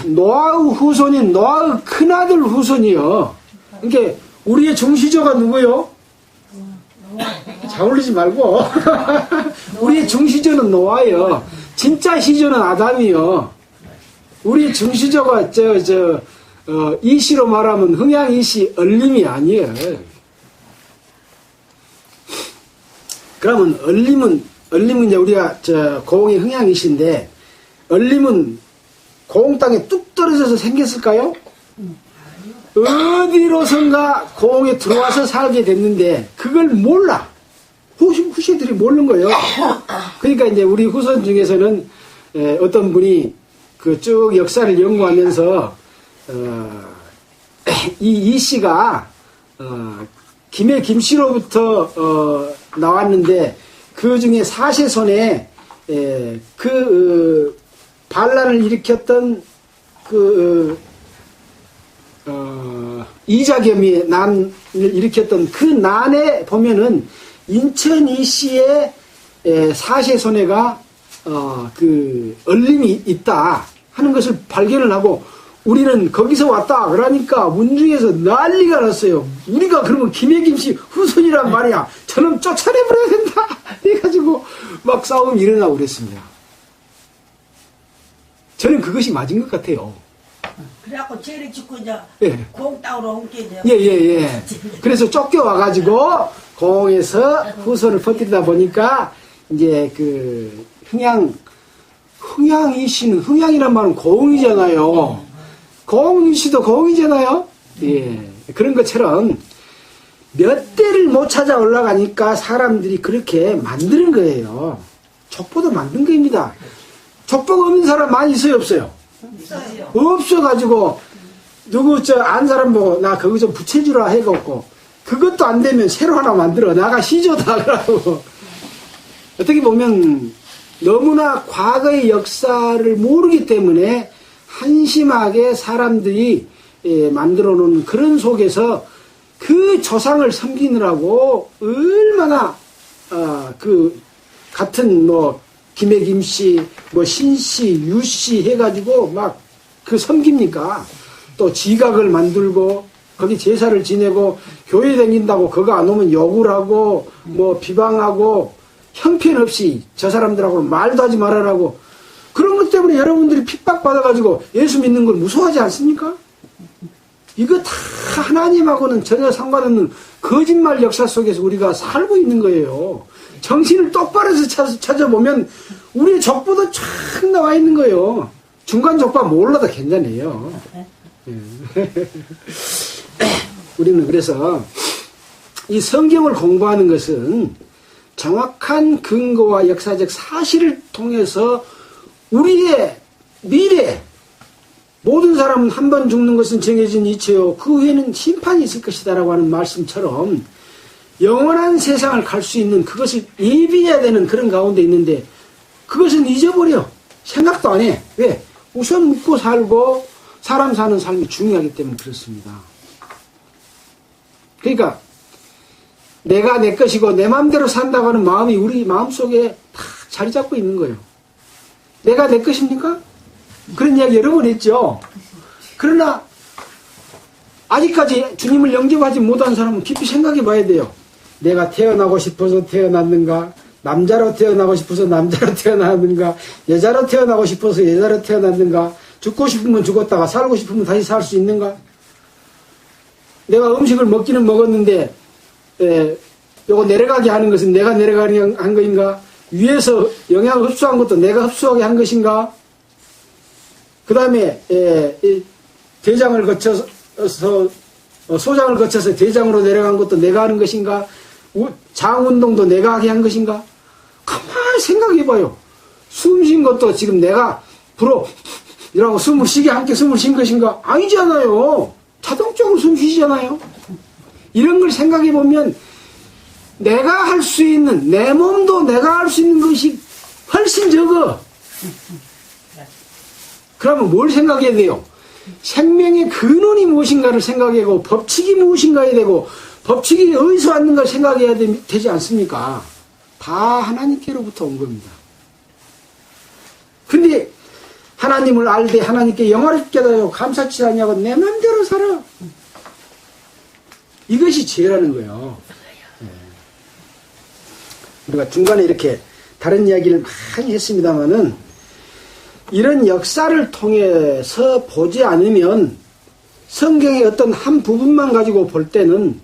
노아의 후손인 노아의 큰아들 후손이요. 그러니까 우리의 중시조가 누구요? 자울리지 말고 우리의 중시조는 노아요. 진짜 시조는 아담이요. 우리의 중시조가 이시로 말하면 흥양이시 얼림이 아니에요. 그러면 얼림은 이제 우리가 고흥이 흥양이시인데 얼림은 고흥 땅에 뚝 떨어져서 생겼을까요? 어디로선가 고흥에 들어와서 살게 됐는데 그걸 몰라. 후세들이 모르는 거예요. 그러니까 이제 우리 후손 중에서는 어떤 분이 그 쭉 역사를 연구하면서 이 씨가 김해 김씨로부터 나왔는데 그 중에 사세손에 반란을 일으켰던 이자겸이 난을 일으켰던 그 난에 보면은 인천 이 씨의 사세손해가 얼림이 있다 하는 것을 발견을 하고 우리는 거기서 왔다 그러니까 문중에서 난리가 났어요. 우리가 그러면 김해 김씨 후손이란 말이야. 저놈 쫓아내버려야 된다 해가지고 막 싸움이 일어나고 그랬습니다. 저는 그것이 맞은 것 같아요. 그래갖고 죄를 짓고 이제 예. 고흥 땅으로 옮겨져. 예. 그래서 쫓겨와가지고 고흥에서 후손을 퍼뜨리다 보니까 이제 그 흥양이 씨는 흥양이란 말은 고흥이잖아요. 고흥 씨도 고흥이잖아요. 예. 그런 것처럼 몇 대를 못 찾아 올라가니까 사람들이 그렇게 만드는 거예요. 족보도 만든 겁니다. 족보가 없는 사람 많이 있어요, 없어요? 없어가지고 누구 안 사람 보고 나 그거 좀 붙여주라 해갖고 그것도 안 되면 새로 하나 만들어 나가 시조다 그러고 어떻게 보면 너무나 과거의 역사를 모르기 때문에 한심하게 사람들이 만들어 놓은 그런 속에서 그 조상을 섬기느라고 얼마나 그 같은 뭐 김해 김씨 뭐 신씨 유씨 해가지고 막 그 섬깁니까? 또 지각을 만들고 거기 제사를 지내고 교회 다닌다고 그거 안 오면 욕을 하고 뭐 비방하고 형편없이 저 사람들하고 말도 하지 말아라고 그런 것 때문에 여러분들이 핍박받아가지고 예수 믿는 걸 무서워하지 않습니까? 이거 다 하나님하고는 전혀 상관없는 거짓말 역사 속에서 우리가 살고 있는 거예요. 정신을 똑바로 해서 찾아보면 우리의 족보도 쫙 나와 있는 거예요. 중간 족보 몰라도 괜찮아요. 우리는 그래서 이 성경을 공부하는 것은 정확한 근거와 역사적 사실을 통해서 우리의 미래 모든 사람은 한 번 죽는 것은 정해진 이치요 그 후에는 심판이 있을 것이다 라고 하는 말씀처럼 영원한 세상을 갈 수 있는 그것을 예비해야 되는 그런 가운데 있는데 그것은 잊어버려. 생각도 안 해. 왜? 우선 묻고 살고 사람 사는 삶이 중요하기 때문에 그렇습니다. 그러니까 내가 내 것이고 내 마음대로 산다고 하는 마음이 우리 마음속에 다 자리 잡고 있는 거예요. 내가 내 것입니까? 그런 이야기 여러 번 했죠. 그러나 아직까지 주님을 영접하지 못한 사람은 깊이 생각해 봐야 돼요. 내가 태어나고 싶어서 태어났는가? 남자로 태어나고 싶어서 남자로 태어났는가? 여자로 태어나고 싶어서 여자로 태어났는가? 죽고 싶으면 죽었다가 살고 싶으면 다시 살 수 있는가? 내가 음식을 먹기는 먹었는데 요거 내려가게 하는 것은 내가 내려가게 한 거인가? 위에서 영양을 흡수한 것도 내가 흡수하게 한 것인가? 그 다음에 대장을 거쳐서 소장을 거쳐서 대장으로 내려간 것도 내가 하는 것인가? 장운동도 내가 하게 한 것인가? 가만히 생각해봐요. 숨 쉰 것도 지금 내가 불어 이라고 숨을 쉬게 함께 숨을 쉰 것인가? 아니잖아요. 자동적으로 숨 쉬잖아요. 이런 걸 생각해보면 내가 할 수 있는 내 몸도 내가 할 수 있는 것이 훨씬 적어. 그러면 뭘 생각해야 돼요? 생명의 근원이 무엇인가를 생각하고 법칙이 무엇인가에 되고 법칙이 어디서 왔는가 생각해야 되지 않습니까? 다 하나님께로부터 온 겁니다. 근데 하나님을 알되 하나님께 영화를 깨달고 감사치 않냐고 내 맘대로 살아. 이것이 죄라는 거예요. 우리가 중간에 이렇게 다른 이야기를 많이 했습니다만은 이런 역사를 통해서 보지 않으면 성경의 어떤 한 부분만 가지고 볼 때는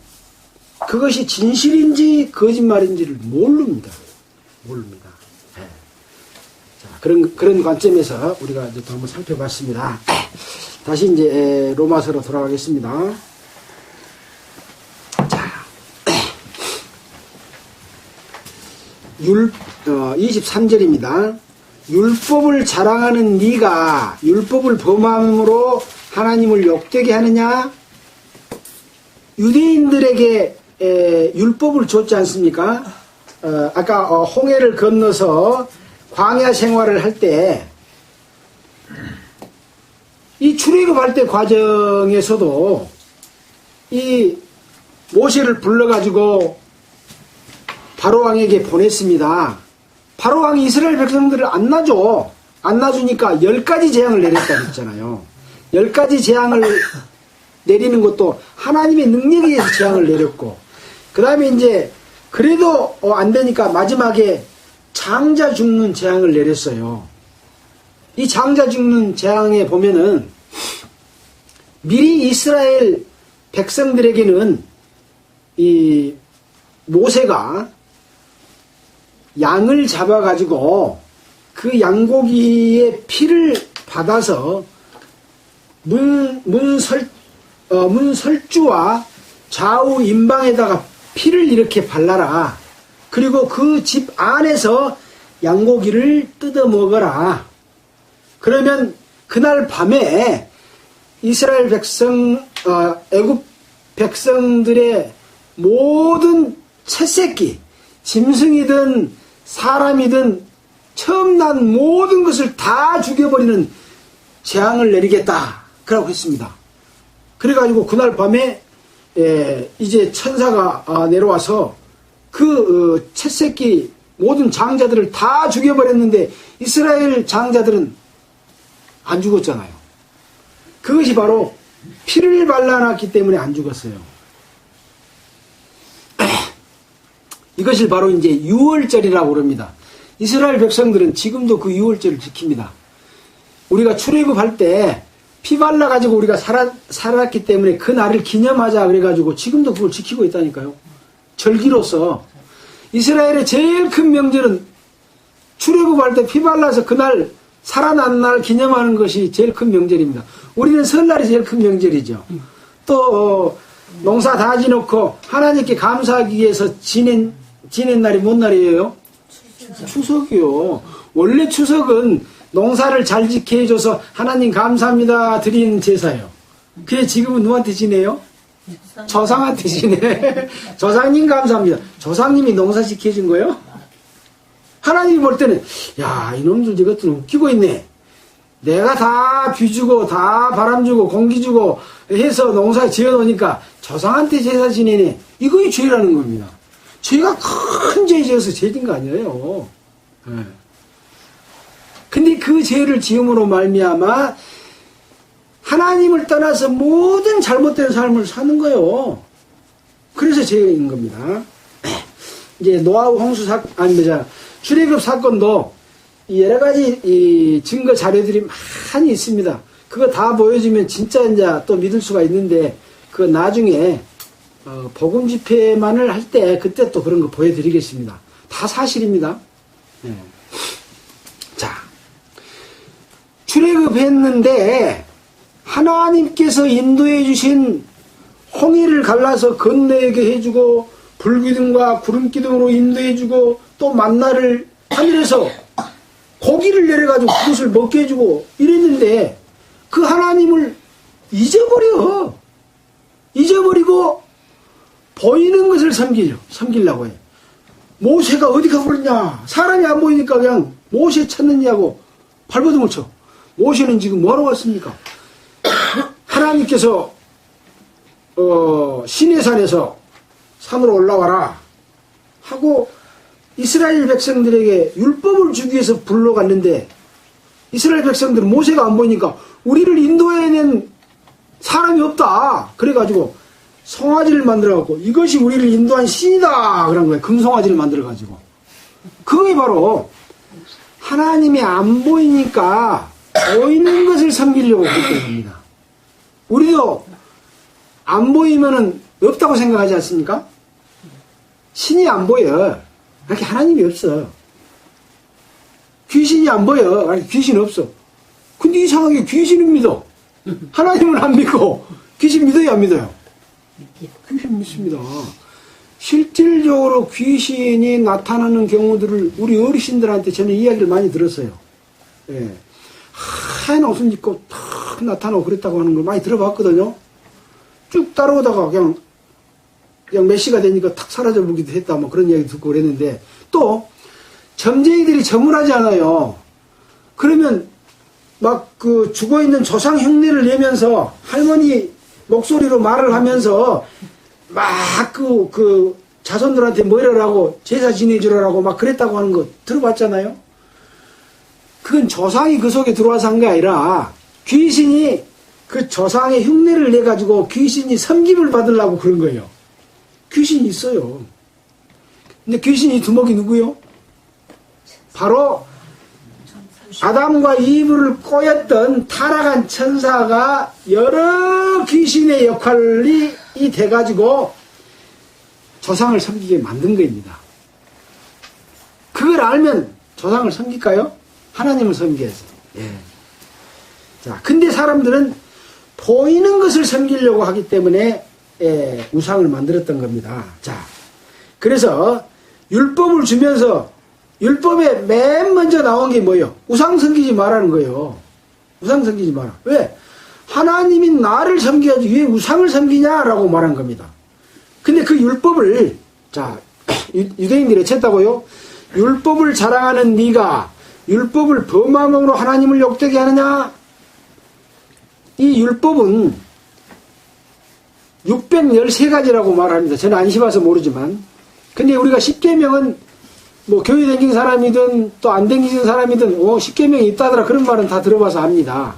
그것이 진실인지 거짓말인지를 모릅니다. 그런 관점에서 우리가 이제 또 한번 살펴봤습니다. 다시 이제 로마서로 돌아가겠습니다. 자, 23절입니다. 율법을 자랑하는 네가 율법을 범함으로 하나님을 욕되게 하느냐? 유대인들에게 율법을 줬지 않습니까? 아까 홍해를 건너서 광야 생활을 할 때 이 출애굽할 때 과정에서도 이 모세를 불러가지고 바로왕에게 보냈습니다. 바로왕이 이스라엘 백성들을 안 놔주니까 10가지 재앙을 내렸다 그랬잖아요. 10가지 재앙을 내리는 것도 하나님의 능력에 의해서 재앙을 내렸고, 그 다음에 이제 그래도 안 되니까 마지막에 장자 죽는 재앙을 내렸어요. 이 장자 죽는 재앙에 보면은 미리 이스라엘 백성들에게는 이 모세가 양을 잡아가지고 그 양고기의 피를 받아서 문설주와 좌우 임방에다가 피를 이렇게 발라라. 그리고 그 집 안에서 양고기를 뜯어 먹어라. 그러면 그날 밤에 이스라엘 백성, 애굽 백성들의 모든 채새끼, 짐승이든 사람이든 처음 난 모든 것을 다 죽여버리는 재앙을 내리겠다. 그라고 했습니다. 그래가지고 그날 밤에 이제 천사가 내려와서 그 채새끼 모든 장자들을 다 죽여버렸는데 이스라엘 장자들은 안 죽었잖아요. 그것이 바로 피를 발라놨기 때문에 안 죽었어요. 이것이 바로 이제 유월절이라고 그럽니다. 이스라엘 백성들은 지금도 그 유월절을 지킵니다. 우리가 출애굽할 때 피 발라가지고 우리가 살았기 때문에 그 날을 기념하자 그래가지고 지금도 그걸 지키고 있다니까요. 절기로서 이스라엘의 제일 큰 명절은 출애굽할 때 피 발라서 그날 살아난 날 기념하는 것이 제일 큰 명절입니다. 우리는 설날이 제일 큰 명절이죠. 또 농사 다 지놓고 하나님께 감사하기 위해서 지낸 날이 뭔 날이에요? 추석이요. 원래 추석은 농사를 잘 지게 해줘서 하나님 감사합니다 드리는 제사예요. 그래 지금은 누구한테 지내요? 조상한테 지내. 조상님 감사합니다. 조상님이 농사 지게 해준 거예요? 하나님이 볼 때는 야 이놈들 저것들 웃기고 있네. 내가 다 비 주고 다 바람 주고 공기 주고 해서 농사 지어놓으니까 조상한테 제사 지내네. 이거이 죄라는 겁니다. 죄가 큰 죄 지어서 죄진 거 아니에요. 네. 근데 그 죄를 지음으로 말미암아 하나님을 떠나서 모든 잘못된 삶을 사는 거예요. 그래서 죄인 겁니다. 이제 노아우 홍수 출애굽 사건도 여러 가지 이 증거 자료들이 많이 있습니다. 그거 다 보여주면 진짜 이제 또 믿을 수가 있는데 그 나중에 복음 집회만을 할 때 그때 또 그런 거 보여드리겠습니다. 다 사실입니다. 네. 자, 출애굽했는데 하나님께서 인도해 주신 홍해를 갈라서 건너게 해주고 불기둥과 구름기둥으로 인도해주고 또 만나를 하늘에서 고기를 내려가지고 그것을 먹게 해주고 이랬는데 그 하나님을 잊어버리고 보이는 것을 섬기려고 해. 모세가 어디 가버렸냐. 사람이 안 보이니까 그냥 모세 찾느냐고 발버둥을 쳐. 모세는 지금 뭐하러 왔습니까? 하나님께서 시내산에서 산으로 올라와라 하고 이스라엘 백성들에게 율법을 주기 위해서 불러갔는데 이스라엘 백성들은 모세가 안 보이니까 우리를 인도해낸 사람이 없다. 그래가지고 송아지를 만들어갖고 이것이 우리를 인도한 신이다. 그런 거예요. 금송아지를 만들어가지고. 그게 바로 하나님이 안 보이니까 보이는 것을 섬기려고 그렇게 합니다. 우리도 안 보이면은 없다고 생각하지 않습니까? 신이 안 보여. 그렇게 하나님이 없어. 귀신이 안 보여. 아니, 귀신 없어. 근데 이상하게 귀신은 믿어. 하나님은 안 믿고 귀신 믿어요, 안 믿어요? 귀신 믿습니다. 실질적으로 귀신이 나타나는 경우들을 우리 어르신들한테 저는 이야기를 많이 들었어요. 예. 하얀 옷을 입고 탁 나타나고 그랬다고 하는 걸 많이 들어봤거든요. 쭉 따라오다가 그냥 몇 시가 되니까 탁 사라져 보기도 했다, 뭐 그런 이야기 듣고 그랬는데, 또 점쟁이들이 점을 하지 않아요. 그러면 막 그 죽어있는 조상 흉내를 내면서 할머니 목소리로 말을 하면서 막 그 자손들한테 뭐 이러라고 제사 지내주라고 막 그랬다고 하는 거 들어봤잖아요. 그건 조상이 그 속에 들어와서 한 게 아니라 귀신이 그 조상의 흉내를 내가지고 귀신이 섬김을 받으려고 그런 거예요. 귀신이 있어요. 근데 귀신이 두목이 누구요? 바로 아담과 이브를 꼬였던 타락한 천사가 여러 귀신의 역할이 돼가지고 조상을 섬기게 만든 겁니다. 그걸 알면 조상을 섬길까요? 하나님을 섬겨야지. 예. 자, 근데 사람들은 보이는 것을 섬기려고 하기 때문에 우상을 만들었던 겁니다. 자, 그래서 율법을 주면서 율법에 맨 먼저 나온 게 뭐예요? 우상 섬기지 말라는 거예요. 우상 섬기지 마라. 왜? 하나님이 나를 섬겨야지 왜 우상을 섬기냐라고 말한 겁니다. 근데 그 율법을, 자, 유대인들이 어쨌다고요? 율법을 자랑하는 네가 율법을 범함으로 하나님을 욕되게 하느냐? 이 율법은 613가지라고 말합니다. 저는 안 씹어서 모르지만. 근데 우리가 10계명은 뭐 교회 다니는 사람이든 또 안 다니는 사람이든 10계명이 있다더라 그런 말은 다 들어봐서 압니다.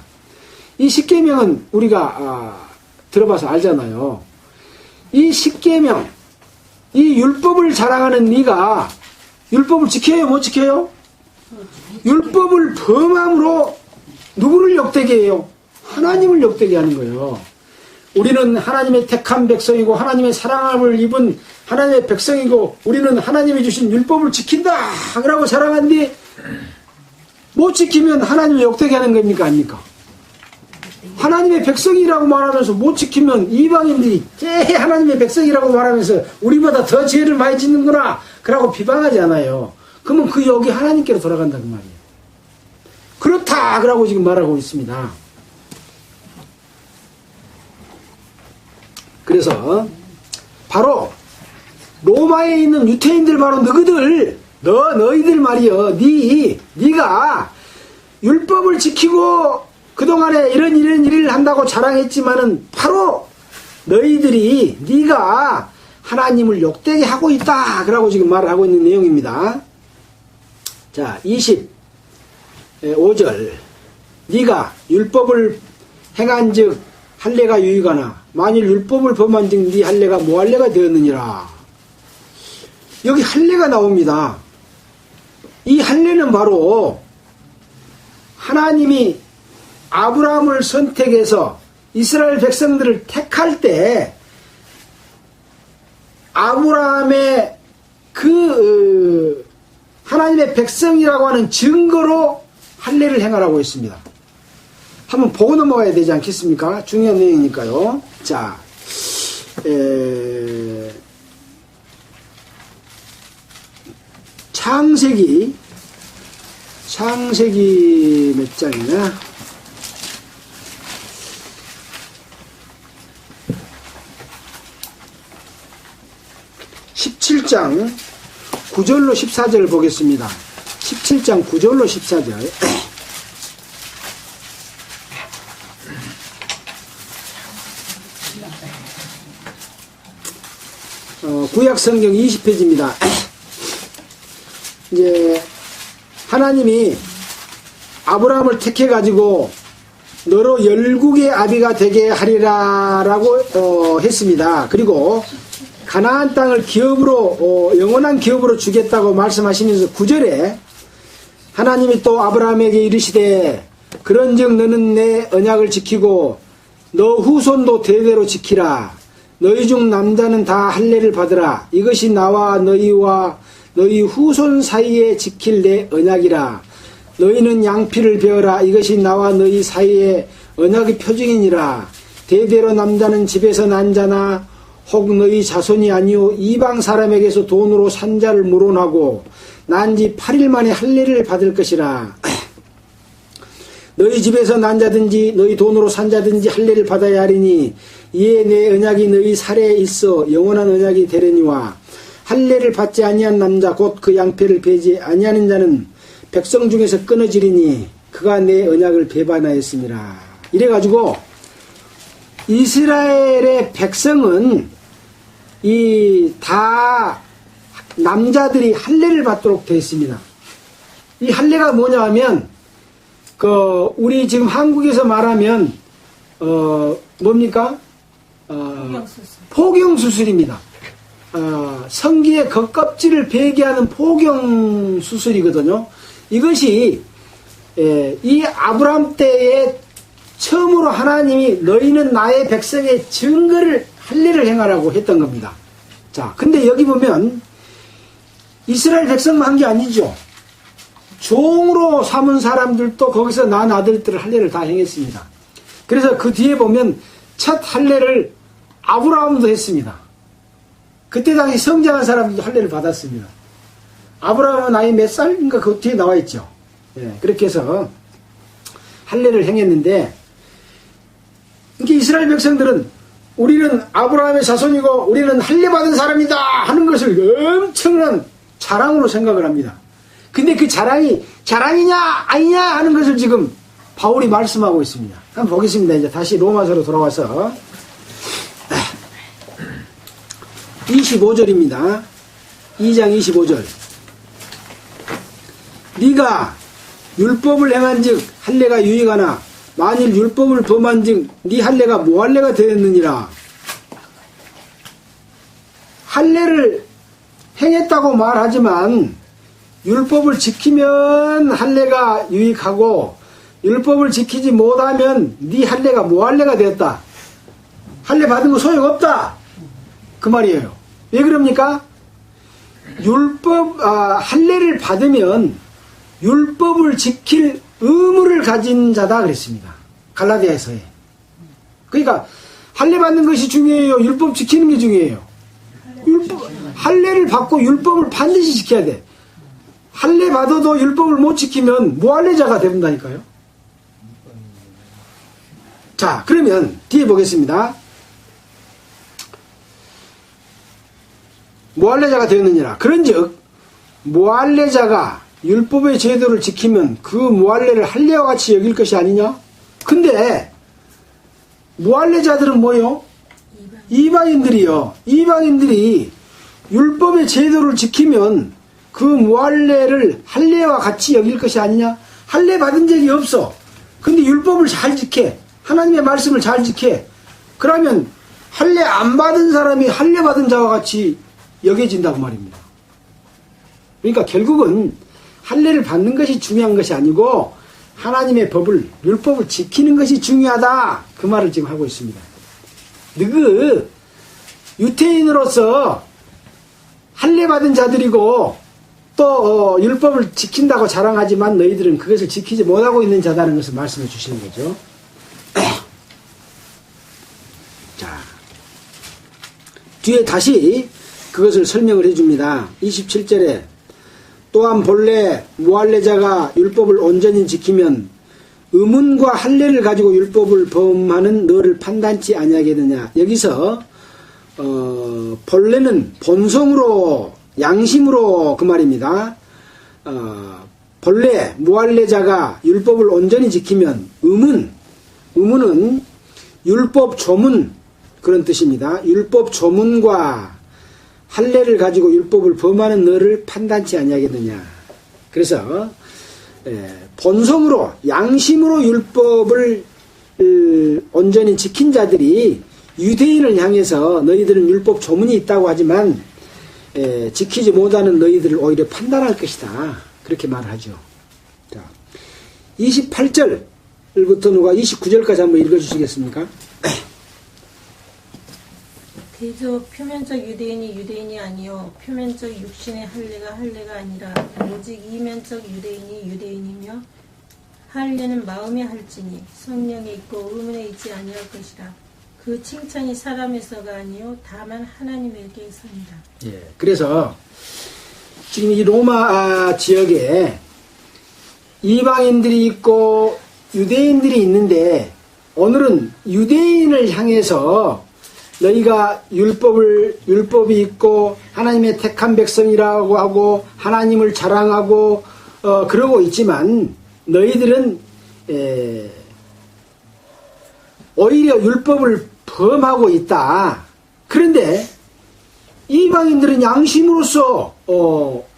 이 10계명은 우리가 들어봐서 알잖아요. 이 10계명, 이 율법을 자랑하는 네가 율법을 지켜요, 못 지켜요? 율법을 범함으로 누구를 욕되게 해요? 하나님을 욕되게 하는 거예요. 우리는 하나님의 택한 백성이고 하나님의 사랑함을 입은 하나님의 백성이고 우리는 하나님이 주신 율법을 지킨다 라고 자랑하는데 못 지키면 하나님을 욕되게 하는 겁니까, 아닙니까? 하나님의 백성이라고 말하면서 못 지키면 이방인들이 하나님의 백성이라고 말하면서 우리보다 더 죄를 많이 짓는구나 그러고 비방하지 않아요. 그러면 그 욕이 하나님께로 돌아간다 그 말이에요. 그렇다 그러고 지금 말하고 있습니다. 그래서 바로 로마에 있는 유태인들 바로 너희들 말이여 네가 율법을 지키고 그동안에 이런 일을 한다고 자랑했지만은 바로 네가 하나님을 욕되게 하고 있다 그러고 지금 말을 하고 있는 내용입니다. 자, 25절 네가 율법을 행한즉 할례가 유익하나 만일 율법을 범한즉 네 할례가 무할례가 되었느니라. 여기 할례가 나옵니다. 이 할례는 바로 하나님이 아브라함을 선택해서 이스라엘 백성들을 택할 때 아브라함의 그 하나님의 백성이라고 하는 증거로 할례를 행하라고 했습니다. 한번 보고 넘어가야 되지 않겠습니까? 중요한 내용이니까요. 자, 창세기 몇 장이냐? 17장 9절로 14절 보겠습니다. 17장 9절로 14절. 구약성경 20페이지입니다. 이제 하나님이 아브라함을 택해가지고 너로 열국의 아비가 되게 하리라라고 했습니다. 그리고 가나안 땅을 기업으로 영원한 기업으로 주겠다고 말씀하시면서 9절에 하나님이 또 아브라함에게 이르시되 그런즉 너는 내 언약을 지키고 너 후손도 대대로 지키라. 너희 중 남자는 다 할례를 받으라. 이것이 나와 너희와 너희 후손 사이에 지킬 내 언약이라. 너희는 양피를 베어라. 이것이 나와 너희 사이의 언약의 표징이니라. 대대로 남자는 집에서 난 자나 혹 너희 자손이 아니오 이방 사람에게서 돈으로 산 자를 물어나고 난 지 8일 만에 할례를 받을 것이라. 너희 집에서 난 자든지 너희 돈으로 산 자든지 할례를 받아야 하리니 이에 내 언약이 너희 살에 있어 영원한 언약이 되려니와 할례를 받지 아니한 남자 곧 그 양패를 베지 아니하는 자는 백성 중에서 끊어지리니 그가 내 언약을 배반하였습니다. 이래가지고 이스라엘의 백성은 이 다 남자들이 할례를 받도록 되어 있습니다. 이 할례가 뭐냐 하면 우리 지금 한국에서 말하면 뭡니까? 포경수술입니다. 성기의 겉껍질을 베게 하는 포경수술이거든요. 이것이 이 아브라함 때에 처음으로 하나님이 너희는 나의 백성의 증거를 할례를 행하라고 했던 겁니다. 자, 근데 여기 보면 이스라엘 백성만 한 게 아니죠. 종으로 삼은 사람들도 거기서 난 아들들을 할례를 다 행했습니다. 그래서 그 뒤에 보면 첫 할례를 아브라함도 했습니다. 그때 당시 성장한 사람들도 할례를 받았습니다. 아브라함은 나이 몇 살인가 그 뒤에 나와 있죠. 예, 그렇게 해서 할례를 행했는데 이렇게 이스라엘 백성들은 우리는 아브라함의 자손이고 우리는 할례 받은 사람이다 하는 것을 엄청난 자랑으로 생각을 합니다. 근데 그 자랑이 자랑이냐 아니냐 하는 것을 지금 바울이 말씀하고 있습니다. 한번 보겠습니다. 이제 다시 로마서로 돌아와서 25절입니다. 2장 25절. 네가 율법을 행한즉 할례가 유익하나 만일 율법을 범한즉 네 할례가 무할례가 되었느니라. 할례를 행했다고 말하지만 율법을 지키면 할례가 유익하고 율법을 지키지 못하면 네 할례가 무할례가 되었다. 할례 받은 거 소용없다. 그 말이에요. 왜 그럽니까? 할례를 받으면 율법을 지킬 의무를 가진 자다 그랬습니다. 갈라디아서에. 그러니까 할례 받는 것이 중요해요. 율법 지키는 게 중요해요. 할례를 받고 율법을 반드시 지켜야 돼. 할례 받아도 율법을 못 지키면 무할례자가 된다니까요. 자, 그러면 뒤에 보겠습니다. 무할례자가 되었느니라. 그런즉 무할례자가 율법의 제도를 지키면 그 무할례를 할례와 같이 여길 것이 아니냐? 근데 무할례자들은 뭐요? 이방인들이요. 이방인들이 율법의 제도를 지키면 그 무할례를 할례와 같이 여길 것이 아니냐? 할례 받은 적이 없어. 근데 율법을 잘 지켜. 하나님의 말씀을 잘 지켜. 그러면 할례 안 받은 사람이 할례 받은 자와 같이 여겨진다고 말입니다. 그러니까 결국은 할례를 받는 것이 중요한 것이 아니고 하나님의 법을 율법을 지키는 것이 중요하다. 그 말을 지금 하고 있습니다. 너그 유태인으로서 할례 받은 자들이고 또 율법을 지킨다고 자랑하지만 너희들은 그것을 지키지 못하고 있는 자다는 것을 말씀해 주시는 거죠. 자, 뒤에 다시 그것을 설명을 해줍니다. 27절에 또한 본래 무할례자가 율법을 온전히 지키면 의문과 할례를 가지고 율법을 범하는 너를 판단치 아니하겠느냐. 여기서 본래는 본성으로 양심으로 그 말입니다. 본래 무할례자가 율법을 온전히 지키면 의문은 율법 조문 그런 뜻입니다. 율법 조문과 할례를 가지고 율법을 범하는 너를 판단치 아니하겠느냐. 그래서 본성으로 양심으로 율법을 온전히 지킨 자들이 유대인을 향해서 너희들은 율법 조문이 있다고 하지만 지키지 못하는 너희들을 오히려 판단할 것이다. 그렇게 말하죠. 자, 28절부터 누가 29절까지 한번 읽어주시겠습니까? 대저 표면적 유대인이 유대인이 아니요 표면적 육신의 할례가 아니라 오직 이면적 유대인이 유대인이며 할례는 마음에 할지니 성령에 있고 의문에 있지 아니할 것이라. 그 칭찬이 사람에서가 아니요 다만 하나님에게서니라. 예. 그래서 지금 이 로마 지역에 이방인들이 있고 유대인들이 있는데 오늘은 유대인을 향해서 너희가 율법이 있고 하나님의 택한 백성이라고 하고 하나님을 자랑하고 그러고 있지만 너희들은 오히려 율법을 범하고 있다. 그런데 이방인들은 양심으로서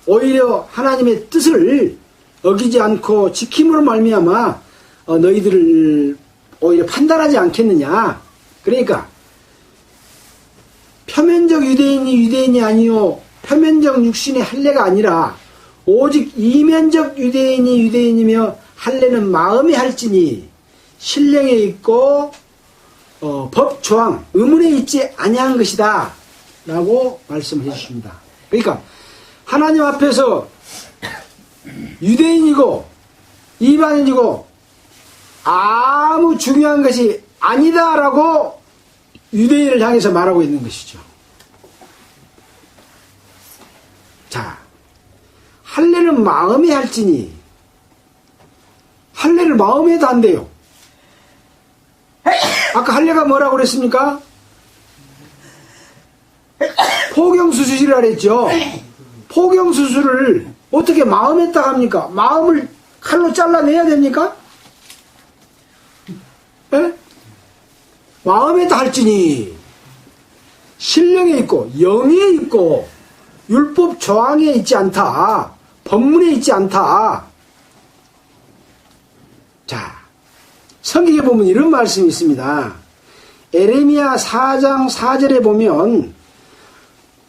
오히려 하나님의 뜻을 어기지 않고 지킴으로 말미암아 너희들을 오히려 판단하지 않겠느냐. 그러니까 표면적 유대인이 아니요 표면적 육신의 할례가 아니라 오직 이면적 유대인이 유대인이며 할례는 마음에 할지니 신령에 있고 법 조항 의문에 있지 아니한 것이다 라고 말씀해 주십니다. 그러니까 하나님 앞에서 유대인이고 이방인이고 아무 중요한 것이 아니다라고 유대인을 향해서 말하고 있는 것이죠. 자, 할례는 마음에 할지니 할례를 마음에도 한대요. 아까 할례가 뭐라고 그랬습니까? 포경수술이라 그랬죠. 포경수술을 어떻게 마음에다 합니까? 마음을 칼로 잘라내야 됩니까? 에? 마음에다 할지니 신령에 있고 영에 있고 율법 조항에 있지 않다. 법문에 있지 않다. 자, 성경에 보면 이런 말씀이 있습니다. 에레미야 4장 4절에 보면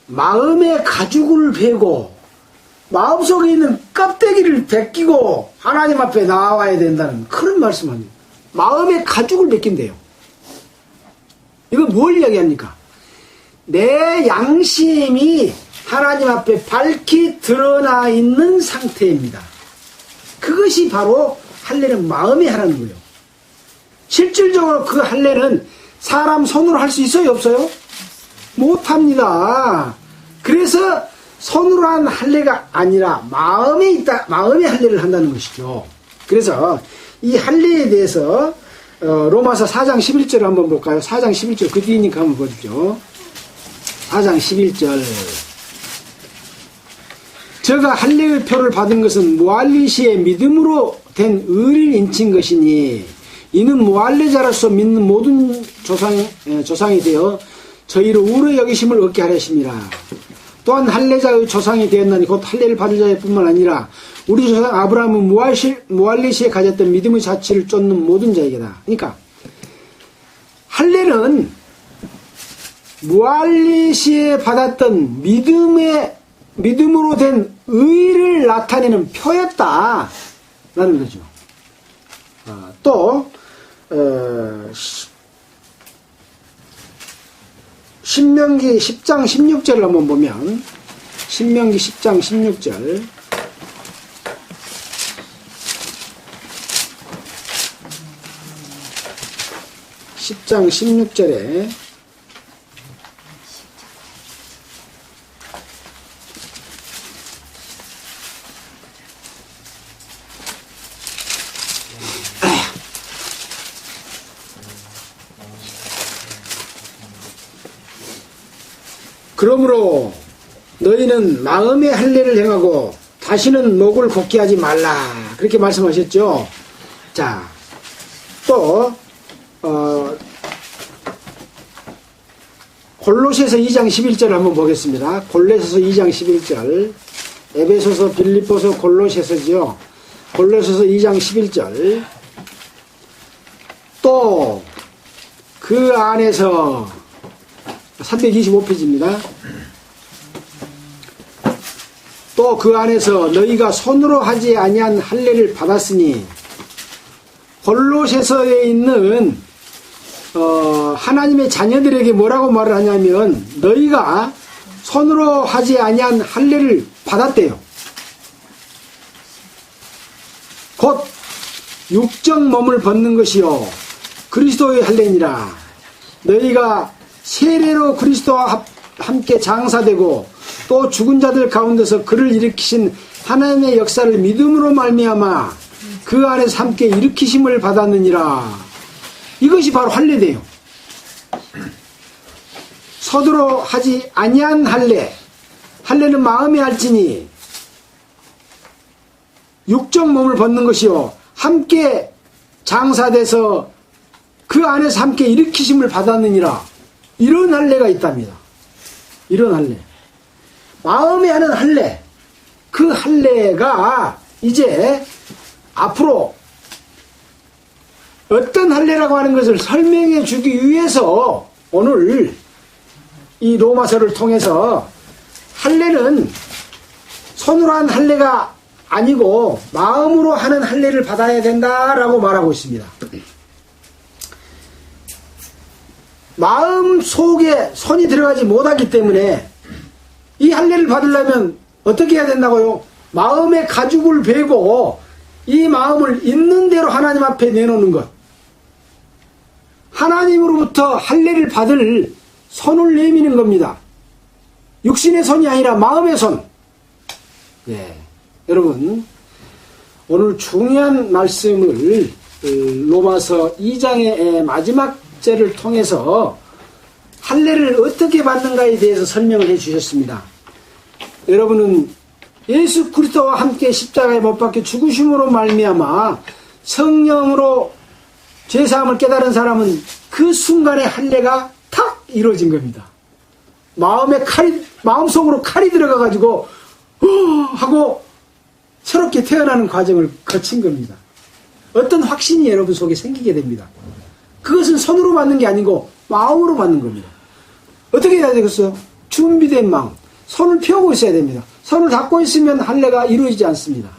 마음의 가죽을 베고 마음속에 있는 껍데기를 벗기고 하나님 앞에 나와야 된다는 그런 말씀합니다. 마음의 가죽을 벗긴대요. 이거 뭘 이야기합니까? 내 양심이 하나님 앞에 밝히 드러나 있는 상태입니다. 그것이 바로 할례는 마음에 하라는 거예요. 실질적으로 그 할례는 사람 손으로 할 수 있어요? 없어요? 못합니다. 그래서 손으로 한 할례가 아니라 마음에 있다, 마음의 할례를 한다는 것이죠. 그래서 이 할례에 대해서 로마서 4장 11절 한번 볼까요? 4장 11절 그 뒤니까 한번 보십시오. 4장 11절 저가 할례의 표를 받은 것은 무할리시의 믿음으로 된 의를 인친 것이니 이는 무할례자로서 믿는 모든 조상이 되어 저희로 우러 여기심을 얻게 하려심이라. 또한 할례자의 조상이 되었나니 곧 할례를 받을 자뿐만 아니라 우리 조상 아브라함은 무할리시에 가졌던 믿음의 자취를 쫓는 모든 자에게다. 그러니까 할례는 무할리시에 받았던 믿음으로 된 의를 나타내는 표였다 라는 거죠. 또 신명기 10장 16절을 한번 보면 신명기 10장 16절 10장 16절에 그러므로 너희는 마음의 할례를 행하고 다시는 목을 곱게 하지 말라 그렇게 말씀하셨죠. 자, 또 골로새서 2장 11절 한번 보겠습니다. 골로새서 2장 11절 에베소서 빌립보서 골로새서죠. 골로새서 2장 11절 또 그 안에서 325페이지입니다. 또 그 안에서 너희가 손으로 하지 아니한 할례를 받았으니 골로새서에 있는 하나님의 자녀들에게 뭐라고 말을 하냐면 너희가 손으로 하지 아니한 할례를 받았대요. 곧 육적 몸을 벗는 것이요 그리스도의 할례니라. 너희가 세례로 그리스도와 함께 장사되고 또 죽은 자들 가운데서 그를 일으키신 하나님의 역사를 믿음으로 말미암아 그 안에서 함께 일으키심을 받았느니라. 이것이 바로 할례돼요. 서두로 하지 아니한 할례. 할례는 마음에 할지니 육적 몸을 벗는 것이요 함께 장사돼서 그 안에서 함께 일으키심을 받았느니라. 이런 할례가 있답니다. 이런 할례. 마음에 하는 할례. 그 할례가 이제 앞으로 어떤 할례라고 하는 것을 설명해 주기 위해서 오늘 이 로마서를 통해서 할례는 손으로 한 할례가 아니고 마음으로 하는 할례를 받아야 된다라고 말하고 있습니다. 마음 속에 손이 들어가지 못하기 때문에 이 할례를 받으려면 어떻게 해야 된다고요? 마음의 가죽을 베고 이 마음을 있는 대로 하나님 앞에 내놓는 것. 하나님으로부터 할례를 받을 손을 내미는 겁니다. 육신의 손이 아니라 마음의 손. 네. 여러분, 오늘 중요한 말씀을 로마서 2장의 마지막 절을 통해서 할례를 어떻게 받는가에 대해서 설명을 해 주셨습니다. 여러분은 예수 그리스도와 함께 십자가에 못 박혀 죽으심으로 말미암아 성령으로 죄사함을 깨달은 사람은 그 순간에 할례가 탁 이루어진 겁니다. 마음속으로 칼이 들어가가지고 하고 새롭게 태어나는 과정을 거친 겁니다. 어떤 확신이 여러분 속에 생기게 됩니다. 그것은 손으로 받는 게 아니고 마음으로 받는 겁니다. 어떻게 해야 되겠어요? 준비된 마음. 손을 펴고 있어야 됩니다. 손을 닫고 있으면 할례가 이루어지지 않습니다.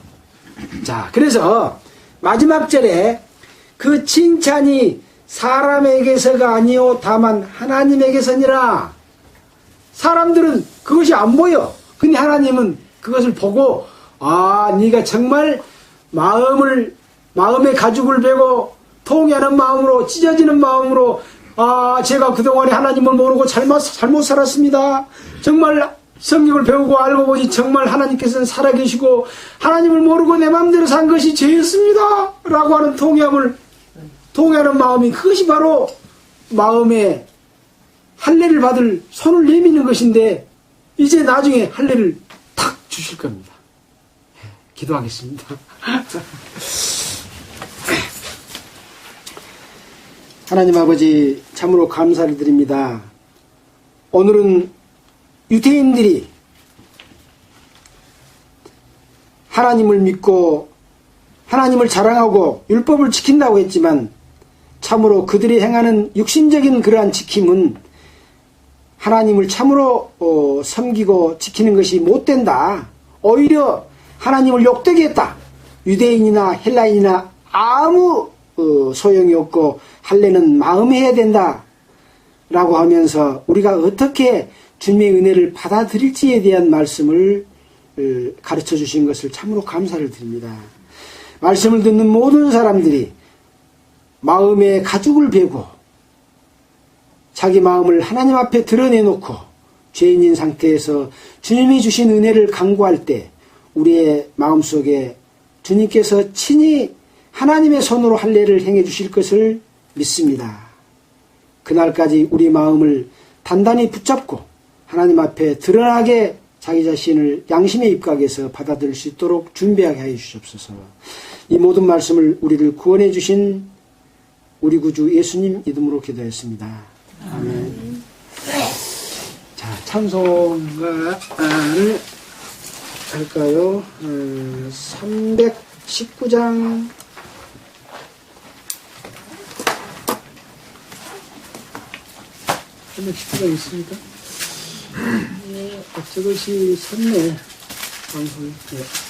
자, 그래서 마지막 절에 그 칭찬이 사람에게서가 아니요 다만 하나님에게서니라. 사람들은 그것이 안 보여. 근데 하나님은 그것을 보고 네가 정말 마음의 가죽을 베고 통해하는 마음으로 찢어지는 마음으로 제가 그동안에 하나님을 모르고 잘못 살았습니다. 정말 성경을 배우고 알고 보니 정말 하나님께서는 살아계시고 하나님을 모르고 내 마음대로 산 것이 죄였습니다. 라고 하는 통해하는 마음이 그것이 바로 마음에 할례를 받을 손을 내미는 것인데 이제 나중에 할례를 탁 주실 겁니다. 기도하겠습니다. 하나님 아버지 참으로 감사를 드립니다. 오늘은 유대인들이 하나님을 믿고 하나님을 자랑하고 율법을 지킨다고 했지만 참으로 그들이 행하는 육신적인 그러한 지킴은 하나님을 참으로 섬기고 지키는 것이 못된다. 오히려 하나님을 욕되게 했다. 유대인이나 헬라인이나 아무 소용이 없고 할례는 마음에 해야 된다 라고 하면서 우리가 어떻게 주님의 은혜를 받아들일지에 대한 말씀을 가르쳐 주신 것을 참으로 감사를 드립니다. 말씀을 듣는 모든 사람들이 마음에 가죽을 베고 자기 마음을 하나님 앞에 드러내놓고 죄인인 상태에서 주님이 주신 은혜를 간구할 때 우리의 마음속에 주님께서 친히 하나님의 손으로 할례를 행해 주실 것을 믿습니다. 그날까지 우리 마음을 단단히 붙잡고 하나님 앞에 드러나게 자기 자신을 양심의 입각에서 받아들일 수 있도록 준비하게 하여 주시옵소서. 이 모든 말씀을 우리를 구원해 주신 우리 구주 예수님 이름으로 기도했습니다. 아멘. 자, 찬송가를 할까요? 319장 한번 19장 있습니까? 네. 저것이 섰네. 방송. 네.